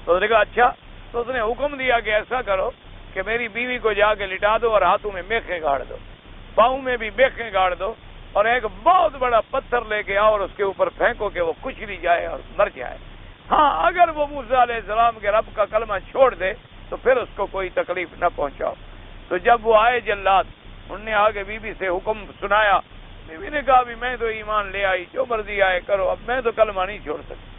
تو اس نے کہا اچھا، تو اس نے حکم دیا کہ ایسا کرو کہ میری بیوی کو جا کے لٹا دو اور ہاتھوں میں میخیں گاڑ دو، پاؤں میں بھی میخیں گاڑ دو، اور ایک بہت بڑا پتھر لے کے آؤ اور اس کے اوپر پھینکو کہ وہ کچلی جائے اور مر جائے۔ ہاں اگر وہ موسیٰ علیہ السلام کے رب کا کلمہ چھوڑ دے تو پھر اس کو کوئی تکلیف نہ پہنچاؤ۔ تو جب وہ آئے جلاد، انہوں نے آگے بیوی سے حکم سنایا، بیوی نے کہا بھی میں تو ایمان لے آئی، جو مرضی آئے کرو، اب میں تو کلمہ نہیں چھوڑ سکتی۔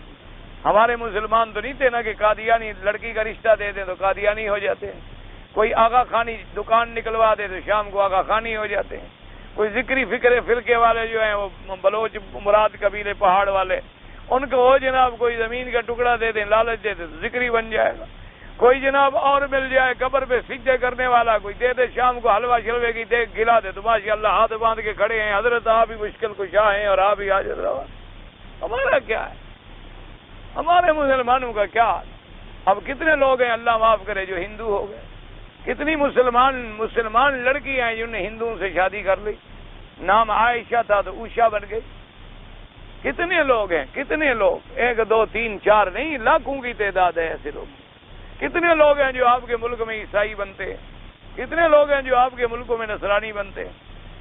ہمارے مسلمان تو نہیں تھے نا کہ قادیانی لڑکی کا رشتہ دے دیں تو قادیانی ہو جاتے ہیں، کوئی آغا خانی دکان نکلوا دے تو شام کو آغا خانی ہو جاتے ہیں، کوئی ذکری فکرے فرقے والے جو ہیں وہ بلوچ مراد قبیلے پہاڑ والے، ان کو وہ جناب کوئی زمین کا ٹکڑا دے دیں، لالچ دے دیں تو ذکری بن جائے گا، کوئی جناب اور مل جائے قبر پہ سجدے کرنے والا، کوئی دے دے شام کو حلوہ شلوے کی دیکھ کھلا دے تو ماشاء اللہ ہاتھ باندھ کے کھڑے ہیں، حضرت آپ ہی مشکل کشا ہیں اور آپ ہی حاضر روا۔ ہمارا کیا ہے، ہمارے مسلمانوں کا کیا حال؟ اب کتنے لوگ ہیں اللہ معاف کرے جو ہندو ہو گئے، کتنی مسلمان لڑکی ہیں جنہوں نے ہندوؤں سے شادی کر لی، نام عائشہ تھا تو اوشا بن گئی. کتنے لوگ ہیں، کتنے لوگ، 1 2 3 4 نہیں، لاکھوں کی تعداد ہے ایسے لوگ. کتنے لوگ ہیں جو آپ کے ملک میں عیسائی بنتے ہیں، کتنے لوگ ہیں جو آپ کے ملکوں میں نصرانی بنتے ہیں،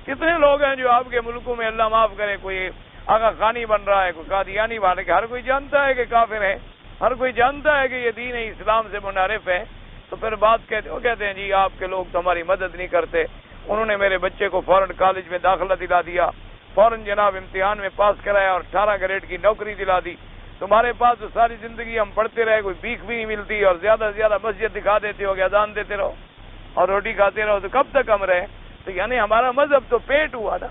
کتنے لوگ ہیں جو آپ کے ملکوں میں اللہ معاف کرے کوئی آغا خانی بن رہا ہے، کوئی قادیانی بن رہا ہے. ہر کوئی جانتا ہے کہ کافر ہے، ہر کوئی جانتا ہے کہ یہ دین اسلام سے منحرف ہے. تو پھر بات کہتے ہیں جی آپ کے لوگ تو ہماری مدد نہیں کرتے. انہوں نے میرے بچے کو فوراً کالج میں داخلہ دلا دیا، فوراً جناب امتحان میں پاس کرایا اور 18 گریڈ کی نوکری دلا دی. تمہارے پاس تو ساری زندگی ہم پڑھتے رہے، کوئی بھیک بھی نہیں ملتی، اور زیادہ سے زیادہ مسجد دکھا دیتے ہو کہ اذان دیتے رہو اور روٹی کھاتے رہو، تو کب تک ہم رہے؟ تو یعنی ہمارا مذہب تو پیٹ ہوا نا.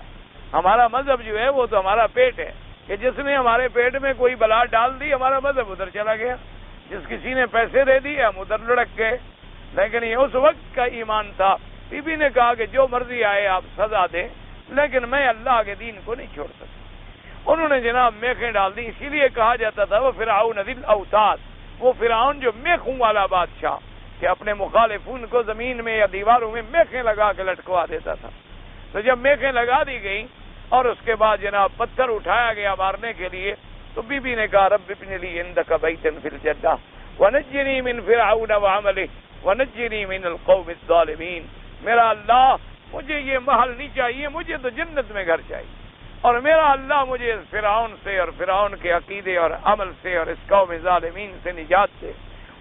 ہمارا مذہب جو ہے وہ تو ہمارا پیٹ ہے کہ جس نے ہمارے پیٹ میں کوئی بلا ڈال دی ہمارا مذہب ادھر چلا گیا. جس کسی نے پیسے دے دیے ہم ادھر لڑک گئے. لیکن یہ اس وقت کا ایمان تھا. بی بی نے کہا کہ جو مرضی آئے آپ سزا دیں، لیکن میں اللہ کے دین کو نہیں چھوڑ سکتا. انہوں نے جناب میخیں ڈال دی. اسی لیے کہا جاتا تھا وہ فرعون ذی الاوتاد، وہ فرعون جو میخوں والا بادشاہ کہ اپنے مخالفون کو زمین میں یا دیواروں میں میخیں لگا کے لٹکوا دیتا تھا. تو جب میخیں لگا دی گئی اور اس کے بعد جناب پتھر اٹھایا گیا مارنے کے لیے، تو بی بی نے کہا رب ابن لی عندک بیتا فی الجنہ ونجنی من فرعون وعملہ ونجنی من القوم الظالمین. میرا اللہ مجھے یہ محل نہیں چاہیے، مجھے تو جنت میں گھر چاہیے، اور میرا اللہ مجھے فرعون سے اور فرعون کے عقیدے اور عمل سے اور اس قوم ظالمین سے نجات دے.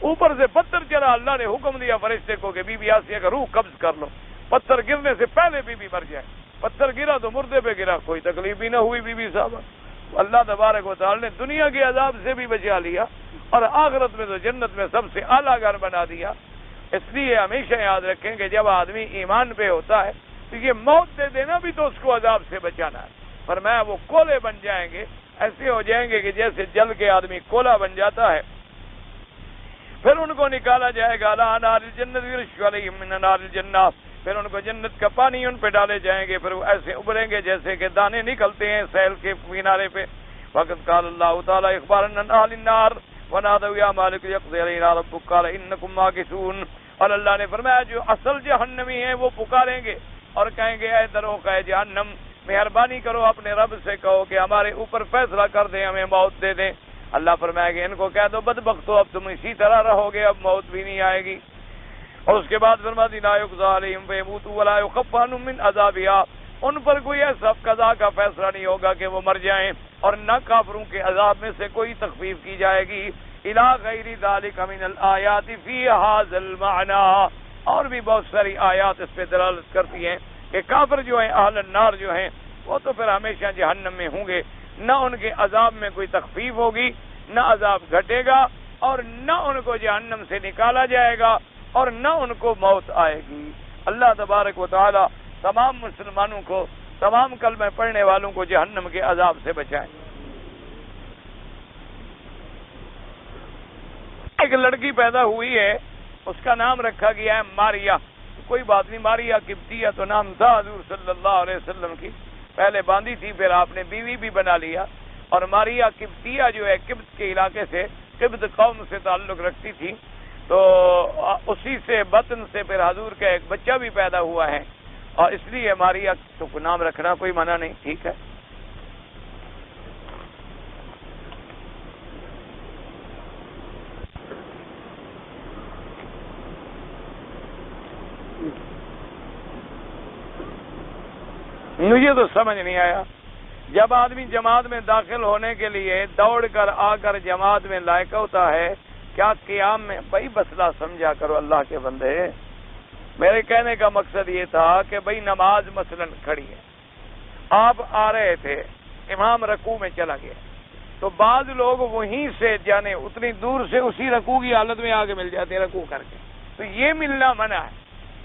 اوپر سے پتھر چلا. اللہ نے حکم دیا فرشتے کو کہ بی بی آسیہ کا روح قبض کر لو، پتھر گرنے سے پہلے بی بی مر جائے. پتھر گرا تو مردے پہ گرا، کوئی تکلیف بھی نہ ہوئی بی بی صاحبہ. اللہ تبارک و تعالی نے دنیا کے عذاب سے بھی بچا لیا اور آخرت میں تو جنت میں سب سے اعلیٰ گھر بنا دیا. اس لیے ہمیشہ یاد رکھیں کہ جب آدمی ایمان پہ ہوتا ہے تو یہ موت دے دینا بھی تو اس کو عذاب سے بچانا ہے. فرمایا وہ کولے بن جائیں گے، ایسے ہو جائیں گے کہ جیسے جل کے آدمی کولا بن جاتا ہے. پھر ان کو نکالا جائے گا لا نار الجنت یرش علیہم من نار الجنہ، پھر ان کو جنت کا پانی ان پہ ڈالے جائیں گے. پھر وہ ایسے ابھریں گے جیسے کہ دانے نکلتے ہیں سیل کے کنارے پہ. وقت قال اللہ تعالی اخبارا عن اہل النار ونادوا یا مالک یقضی علینا ربک قال انکم ماکثون. اور اللہ نے فرمایا جو اصل جہنمی ہیں وہ پکاریں گے اور کہیں گے اے دروغ اے جہنم، مہربانی کرو اپنے رب سے کہو کہ ہمارے اوپر فیصلہ کر دیں، ہمیں موت دے دیں. اللہ فرمائے گا ان کو کہہ دو بدبختو اب تم اسی طرح رہو گے، اب موت بھی نہیں آئے گی. اور اس کے بعد فرما دی لا یقضی علیہم فیموتوا ولا یخفف عنہم من عذابها، ان پر کوئی ایسا قضا کا فیصلہ نہیں ہوگا کہ وہ مر جائیں اور نہ کافروں کے عذاب میں سے کوئی تخفیف کی جائے گی. الی غیر ذلک من الآیات فی ھذا المعنی، اور بھی بہت ساری آیات اس پہ دلالت کرتی ہیں کہ کافر جو ہیں اہل النار جو ہیں وہ تو پھر ہمیشہ جہنم میں ہوں گے، نہ ان کے عذاب میں کوئی تخفیف ہوگی، نہ عذاب گھٹے گا، اور نہ ان کو جہنم سے نکالا جائے گا، اور نہ ان کو موت آئے گی. اللہ تبارک و تعالی تمام مسلمانوں کو، تمام کلمہ پڑھنے والوں کو جہنم کے عذاب سے بچائے. ایک لڑکی پیدا ہوئی ہے، اس کا نام رکھا گیا ہے ماریا. کوئی بات نہیں، ماریا قبطیہ تو نام تھا حضور صلی اللہ علیہ وسلم کی، پہلے باندھی تھی پھر آپ نے بیوی بھی بنا لیا. اور ماریا قبطیہ جو ہے قبط کے علاقے سے، قبط قوم سے تعلق رکھتی تھی، تو اسی سے بطن سے پھر حضور کا ایک بچہ بھی پیدا ہوا ہے، اور اس لیے ماریا تو نام رکھنا کوئی منع نہیں. ٹھیک ہے. مجھے تو سمجھ نہیں آیا، جب آدمی جماعت میں داخل ہونے کے لیے دوڑ کر آ کر جماعت میں لائق ہوتا ہے، کیا قیام میں بھائی مسئلہ سمجھا کرو اللہ کے بندے. میرے کہنے کا مقصد یہ تھا کہ بھائی نماز مثلا کھڑی ہے، آپ آ رہے تھے، امام رکوع میں چلا گیا، تو بعض لوگ وہیں سے جانے اتنی دور سے اسی رکوع کی حالت میں آ کے مل جاتے ہیں رکوع کر کے، تو یہ ملنا منع ہے،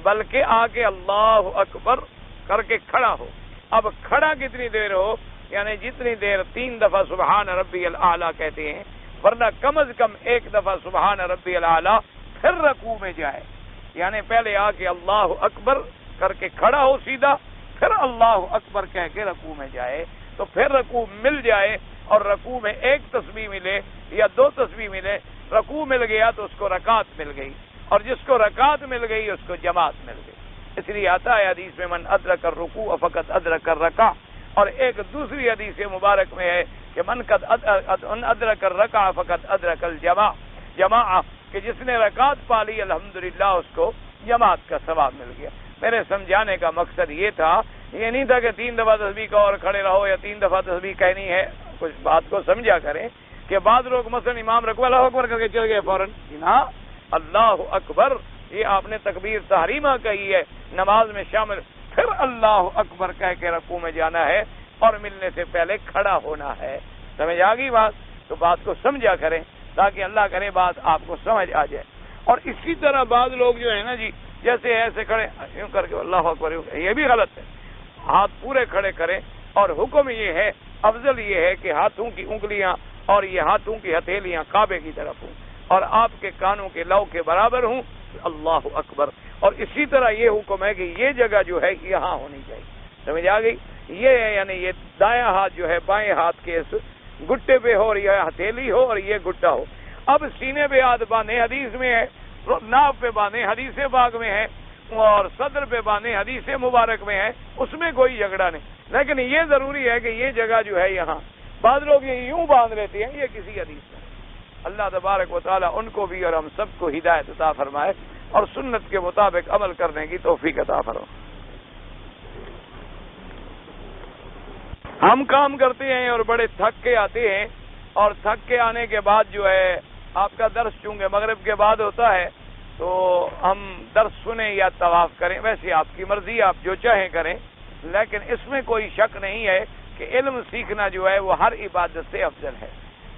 بلکہ آ کے اللہ اکبر کر کے کھڑا ہو. اب کھڑا کتنی دیر ہو، یعنی جتنی دیر 3 دفعہ سبحان ربی الاعلیٰ کہتے ہیں، ورنہ کم از کم 1 دفعہ سبحان ربی الاعلیٰ، پھر رکوع میں جائے. یعنی پہلے آ کے اللہ اکبر کر کے کھڑا ہو سیدھا، پھر اللہ اکبر کہہ کے رکوع میں جائے، تو پھر رکوع مل جائے، اور رکوع میں 1 تسبیح ملے یا 2 تسبیح ملے. رکوع مل گیا تو اس کو رکعت مل گئی، اور جس کو رکعت مل گئی اس کو جماعت مل گئی. اس لیے آتا ہے حدیث میں من ادرک الرکوع فقط ادرک الرکعہ، اور ایک دوسری حدیث مبارک میں ہے کہ من قد ادرک الرکعہ فقط ادرک الجماعہ، کہ جس نے رکعت پا لی الحمدللہ اس کو جماعت کا ثواب مل گیا. میرے سمجھانے کا مقصد یہ تھا، یہ نہیں تھا کہ 3 دفعہ تسبیح کہو اور کھڑے رہو یا 3 دفعہ تسبیح کہنی ہے. کچھ بات کو سمجھا کریں کہ بعض لوگ مثلا امام رکوع اللہ اکبر کر کے چل گئے فوراً. نا اللہ اکبر یہ آپ نے تکبیر تحریمہ کہی ہے نماز میں شامل، پھر اللہ اکبر کہہ کے رکوع میں جانا ہے اور ملنے سے پہلے کھڑا ہونا ہے. سمجھ آ گئی بات؟ تو بات کو سمجھا کریں تاکہ اللہ کرے بات آپ کو سمجھ آ جائے. اور اسی طرح بعض لوگ جو ہے نا جی جیسے ایسے کھڑے یوں کر کے اللہ اکبر، یہ بھی غلط ہے. ہاتھ پورے کھڑے کریں، اور حکم یہ ہے، افضل یہ ہے کہ ہاتھوں کی انگلیاں اور یہ ہاتھوں کی ہتھیلیاں کعبے کی طرف ہوں اور آپ کے کانوں کے لو کے برابر ہوں. اللہ اکبر. اور اسی طرح یہ حکم ہے کہ یہ جگہ جو ہے یہاں ہونی چاہیے. سمجھ آ گئی؟ یہ ہے یعنی یہ دایاں ہاتھ جو ہے بائیں ہاتھ کے اس گٹے پہ ہو اور یہ ہتھیلی ہو اور یہ گٹا ہو. اب سینے پہ ہاتھ باندھے حدیث میں ہے، ناف پہ باندھے حدیث پاک میں ہے، اور صدر پہ باندھے حدیث مبارک میں ہے، اس میں کوئی جھگڑا نہیں. لیکن یہ ضروری ہے کہ یہ جگہ جو ہے یہاں. بعض لوگ یہ یوں باندھ لیتے ہیں، یہ کسی حدیث میں. اللہ تبارک و تعالیٰ ان کو بھی اور ہم سب کو ہدایت عطا فرمائے اور سنت کے مطابق عمل کرنے کی توفیق عطا فرمائے. ہم کام کرتے ہیں اور بڑے تھک کے آتے ہیں، اور تھک کے آنے کے بعد جو ہے آپ کا درس چونکہ مغرب کے بعد ہوتا ہے تو ہم درس سنیں یا طواف کریں، ویسے آپ کی مرضی، آپ جو چاہیں کریں. لیکن اس میں کوئی شک نہیں ہے کہ علم سیکھنا جو ہے وہ ہر عبادت سے افضل ہے،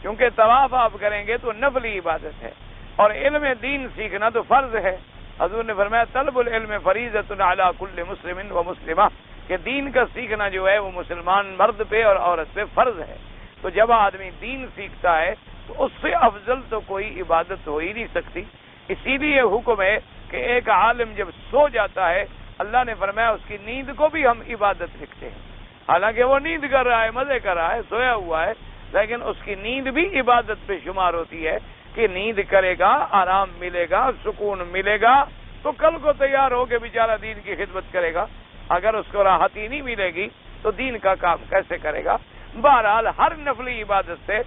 کیونکہ طواف آپ کریں گے تو نفلی عبادت ہے اور علم دین سیکھنا تو فرض ہے. حضور نے فرمایا طلب العلم فریضۃ علی کل مسلم و مسلمہ، کہ دین کا سیکھنا جو ہے وہ مسلمان مرد پہ اور عورت پہ فرض ہے. تو جب آدمی دین سیکھتا ہے تو اس سے افضل تو کوئی عبادت ہو ہی نہیں سکتی. اسی لیے حکم ہے کہ ایک عالم جب سو جاتا ہے اللہ نے فرمایا اس کی نیند کو بھی ہم عبادت لکھتے ہیں. حالانکہ وہ نیند کر رہا ہے، مزے کر رہا ہے، سویا ہوا ہے، لیکن اس کی نیند بھی عبادت پہ شمار ہوتی ہے کہ نیند کرے گا، آرام ملے گا، سکون ملے گا تو کل کو تیار ہو کے بیچارہ دین کی خدمت کرے گا. اگر اس کو راحت ہی نہیں ملے گی تو دین کا کام کیسے کرے گا؟ بہرحال ہر نفلی عبادت سے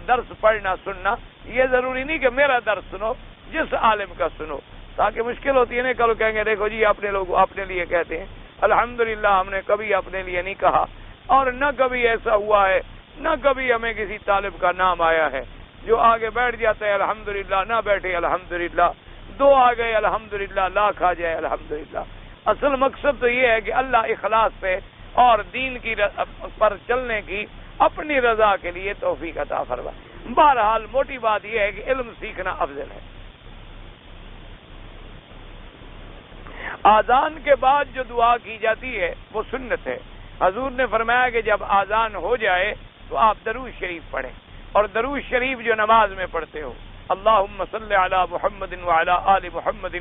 درس پڑھنا سننا، یہ ضروری نہیں کہ میرا درس سنو، جس عالم کا سنو، تاکہ مشکل ہوتی ہے نا. کل کہیں گے دیکھو جی اپنے لوگ اپنے لیے کہتے ہیں، الحمدللہ ہم نے کبھی اپنے لیے نہیں کہا، اور نہ کبھی ایسا ہوا ہے، نہ کبھی ہمیں کسی طالب کا نام آیا ہے جو آگے بیٹھ جاتا ہے الحمدللہ، نہ بیٹھے الحمدللہ، 2 آ گئے الحمدللہ، لاکھ آ جائے الحمدللہ. اصل مقصد تو یہ ہے کہ اللہ اخلاص پہ اور دین کی پر چلنے کی اپنی رضا کے لیے توفیق عطا فرمائے. بہرحال موٹی بات یہ ہے کہ علم سیکھنا افضل ہے. آذان کے بعد جو دعا کی جاتی ہے وہ سنت ہے. حضور نے فرمایا کہ جب آذان ہو جائے تو آپ درود شریف پڑھیں، اور درود شریف جو نماز میں پڑھتے ہو، اللہم صلی علی محمد وعلی آل محمد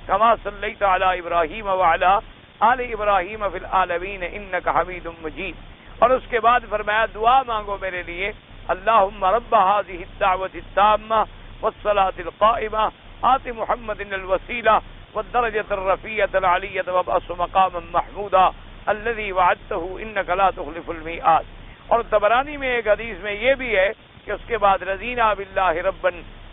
کما صلیت علی ابراہیم وعلی آل ابراہیم فی العالمین انک حمید مجید. اور اس کے بعد فرمایا دعا مانگو میرے لیے، اللہم رب هذه الدعوة التامة والصلاة القائمة آت محمد الوسیلہ والدرجة الرفیعة العلیة وابعثه مقاما محمودا الذي وعدته انك لا تخلف الميعاد. اور طبرانی میں ایک حدیث میں یہ بھی ہے کہ اس کے بعد رضینا باللہ ربا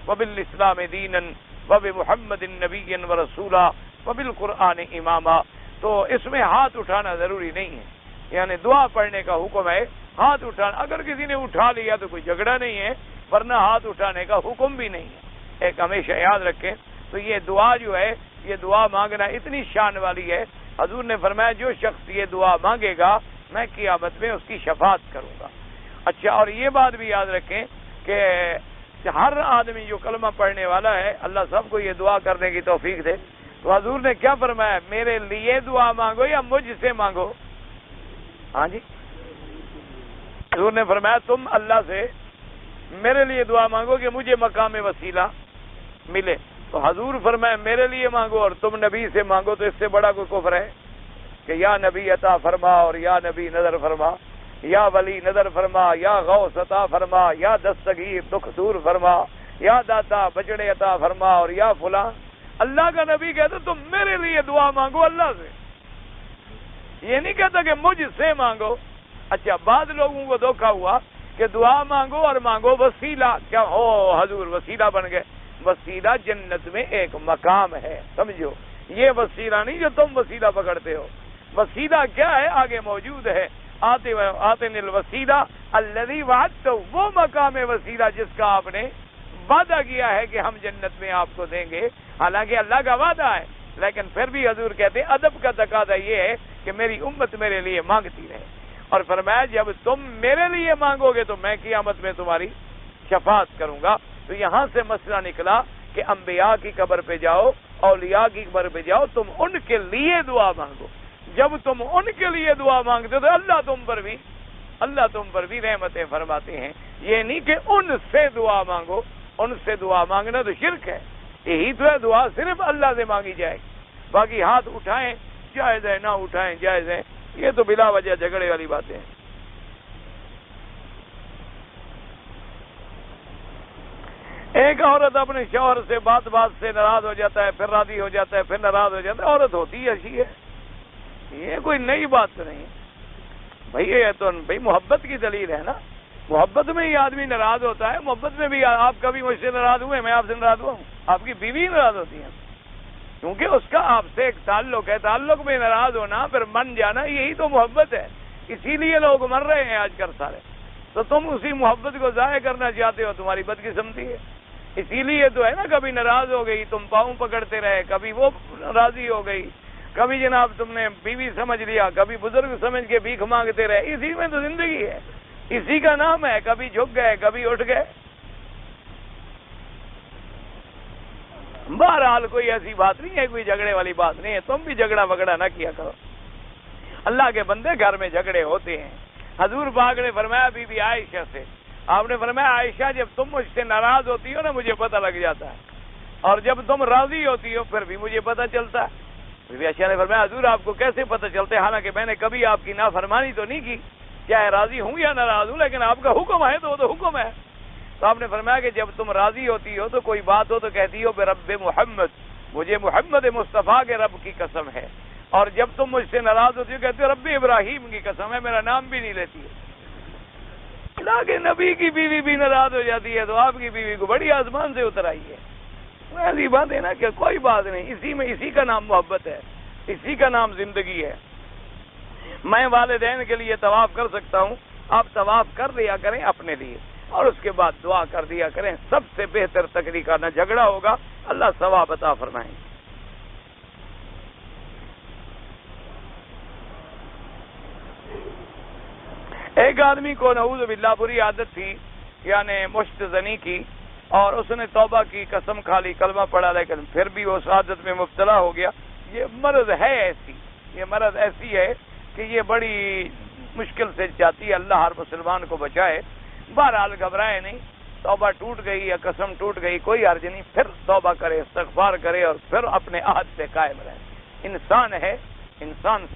وبالاسلام دینا وبمحمد نبیا ورسولا وبالقرآن اماما. تو اس میں ہاتھ اٹھانا ضروری نہیں ہے، یعنی دعا پڑھنے کا حکم ہے. ہاتھ اٹھانا اگر کسی نے اٹھا لیا تو کوئی جھگڑا نہیں ہے، ورنہ ہاتھ اٹھانے کا حکم بھی نہیں ہے. ایک ہمیشہ یاد رکھیں. تو یہ دعا جو ہے، یہ دعا مانگنا اتنی شان والی ہے. حضور نے فرمایا جو شخص یہ دعا مانگے گا میں قیامت میں اس کی شفاعت کروں گا. اچھا، اور یہ بات بھی یاد رکھیں کہ ہر آدمی جو کلمہ پڑھنے والا ہے اللہ سب کو یہ دعا کرنے کی توفیق دے. تو حضور نے کیا فرمایا؟ میرے لیے دعا مانگو یا مجھ سے مانگو؟ ہاں جی، حضور نے فرمایا تم اللہ سے میرے لیے دعا مانگو کہ مجھے مقام وسیلہ ملے. تو حضور فرمایا میرے لیے مانگو اور تم نبی سے مانگو. تو اس سے بڑا کوئی کفر ہے کہ یا نبی عطا فرما اور یا نبی نظر فرما، یا ولی نظر فرما، یا غوث عطا فرما، یا دستگیر دکھ دور فرما، یا داتا بچڑے عطا فرما، اور یا فلاں. اللہ کا نبی کہتا تم میرے لیے دعا مانگو اللہ سے، یہ نہیں کہتا کہ مجھ سے مانگو۔ اچھا، بعض لوگوں کو دھوکا ہوا کہ دعا مانگو اور مانگو وسیلہ، کیا ہو حضور وسیلہ بن گئے؟ وسیلہ جنت میں ایک مقام ہے، سمجھو، یہ وسیلہ نہیں جو تم وسیلہ پکڑتے ہو۔ وسیلہ کیا ہے؟ آگے موجود ہے، آتن الوسیلہ الذی وعدتہ، وہ مقام وسیلہ جس کا آپ نے وعدہ کیا ہے کہ ہم جنت میں آپ کو دیں گے، حالانکہ اللہ کا وعدہ ہے، لیکن پھر بھی حضور کہتے ہیں ادب کا تقاضا یہ ہے کہ میری امت میرے لیے مانگتی رہے، اور فرمایا جب تم میرے لیے مانگو گے تو میں قیامت میں تمہاری شفاعت کروں گا۔ تو یہاں سے مسئلہ نکلا کہ انبیاء کی قبر پہ جاؤ، اولیاء کی قبر پہ جاؤ، تم ان کے لیے دعا مانگو۔ جب تم ان کے لیے دعا مانگتے تو اللہ تم پر بھی رحمتیں فرماتے ہیں۔ یہ نہیں کہ ان سے دعا مانگو، ان سے دعا مانگنا تو شرک ہے، یہی تو ہے دعا صرف اللہ سے مانگی جائے گی، باقی ہاتھ اٹھائیں جائز ہے، نہ اٹھائیں جائز ہے، یہ تو بلا وجہ جھگڑے والی باتیں ہیں۔ ایک عورت اپنے شوہر سے بات سے ناراض ہو جاتا ہے، پھر راضی ہو جاتا ہے، پھر ناراض ہو جاتا ہے، عورت ہوتی ایسی ہے، یہ کوئی نئی بات تو نہیں بھائی، یہ تو بھائی محبت کی دلیل ہے نا، محبت میں ہی آدمی ناراض ہوتا ہے، محبت میں بھی آپ کبھی مجھ سے ناراض ہوئے، میں آپ سے ناراض ہوا ہوں؟ آپ کی بیوی ناراض ہوتی ہے کیونکہ اس کا آپ سے ایک تعلق ہے، تعلق میں ناراض ہونا پھر من جانا، یہی تو محبت ہے، اسی لیے لوگ مر رہے ہیں آج کل سارے، تو تم اسی محبت کو ضائع کرنا چاہتے ہو، تمہاری بدقسمتی ہے، اسی لیے تو ہے نا، کبھی ناراض ہو گئی تم پاؤں پکڑتے رہے، کبھی وہ راضی ہو گئی، کبھی جناب تم نے بیوی سمجھ لیا، کبھی بزرگ سمجھ کے بھیک مانگتے رہے، اسی میں تو زندگی ہے، اسی کا نام ہے، کبھی جھک گئے کبھی اٹھ گئے۔ بہرحال کوئی ایسی بات نہیں ہے، کوئی جھگڑے والی بات نہیں ہے، تم بھی جھگڑا وگڑا نہ کیا کرو، اللہ کے بندے گھر میں جھگڑے ہوتے ہیں۔ حضور پاک نے فرمایا بی بی عائشہ سے، آپ نے فرمایا عائشہ جب تم مجھ سے ناراض ہوتی ہو نا مجھے پتہ لگ جاتا ہے، اور جب تم راضی ہوتی ہو پھر بھی مجھے پتہ چلتا ہے۔ بی بی عائشہ نے فرمایا حضور آپ کو کیسے پتہ چلتا ہے، حالانکہ میں نے کبھی آپ کی نافرمانی تو نہیں کی، چاہے راضی ہوں یا ناراض ہوں، لیکن آپ کا حکم ہے تو وہ تو حکم ہے۔ تو آپ نے فرمایا کہ جب تم راضی ہوتی ہو تو کوئی بات ہو تو کہتی ہو برب محمد، مجھے محمد مصطفیٰ کے رب کی قسم ہے، اور جب تم مجھ سے ناراض ہوتی ہو کہتی ہو رب ابراہیم کی قسم ہے، میرا نام بھی نہیں لیتی ہے۔ اللہ کے نبی کی بیوی بھی ناراض ہو جاتی ہے تو آپ کی بیوی کو بڑی آسمان سے اتر آئی ہے، ایسی بات ہے نا کہ کوئی بات نہیں، اسی کا نام محبت ہے، اسی کا نام زندگی ہے۔ میں والدین کے لیے طواف کر سکتا ہوں، آپ طواف کر لیا کریں اپنے لیے، اور اس کے بعد دعا کر دیا کریں، سب سے بہتر طریقہ، نہ جھگڑا ہوگا، اللہ ثواب عطا فرمائیں۔ ایک آدمی کو نعوذ باللہ بری عادت تھی، یعنی مشت زنی کی، اور اس نے توبہ کی، قسم کھا لی، کلمہ پڑھا، لیکن پھر بھی وہ اس عادت میں مبتلا ہو گیا۔ یہ مرض ایسی ہے کہ یہ بڑی مشکل سے جاتی ہے، اللہ ہر مسلمان کو بچائے۔ بہرحال گھبرائے نہیں، توبہ ٹوٹ گئی یا قسم ٹوٹ گئی کوئی حرج نہیں، پھر توبہ کرے، استغفار کرے، اور پھر اپنے عہد پہ قائم رہے۔ انسان ہے، انسان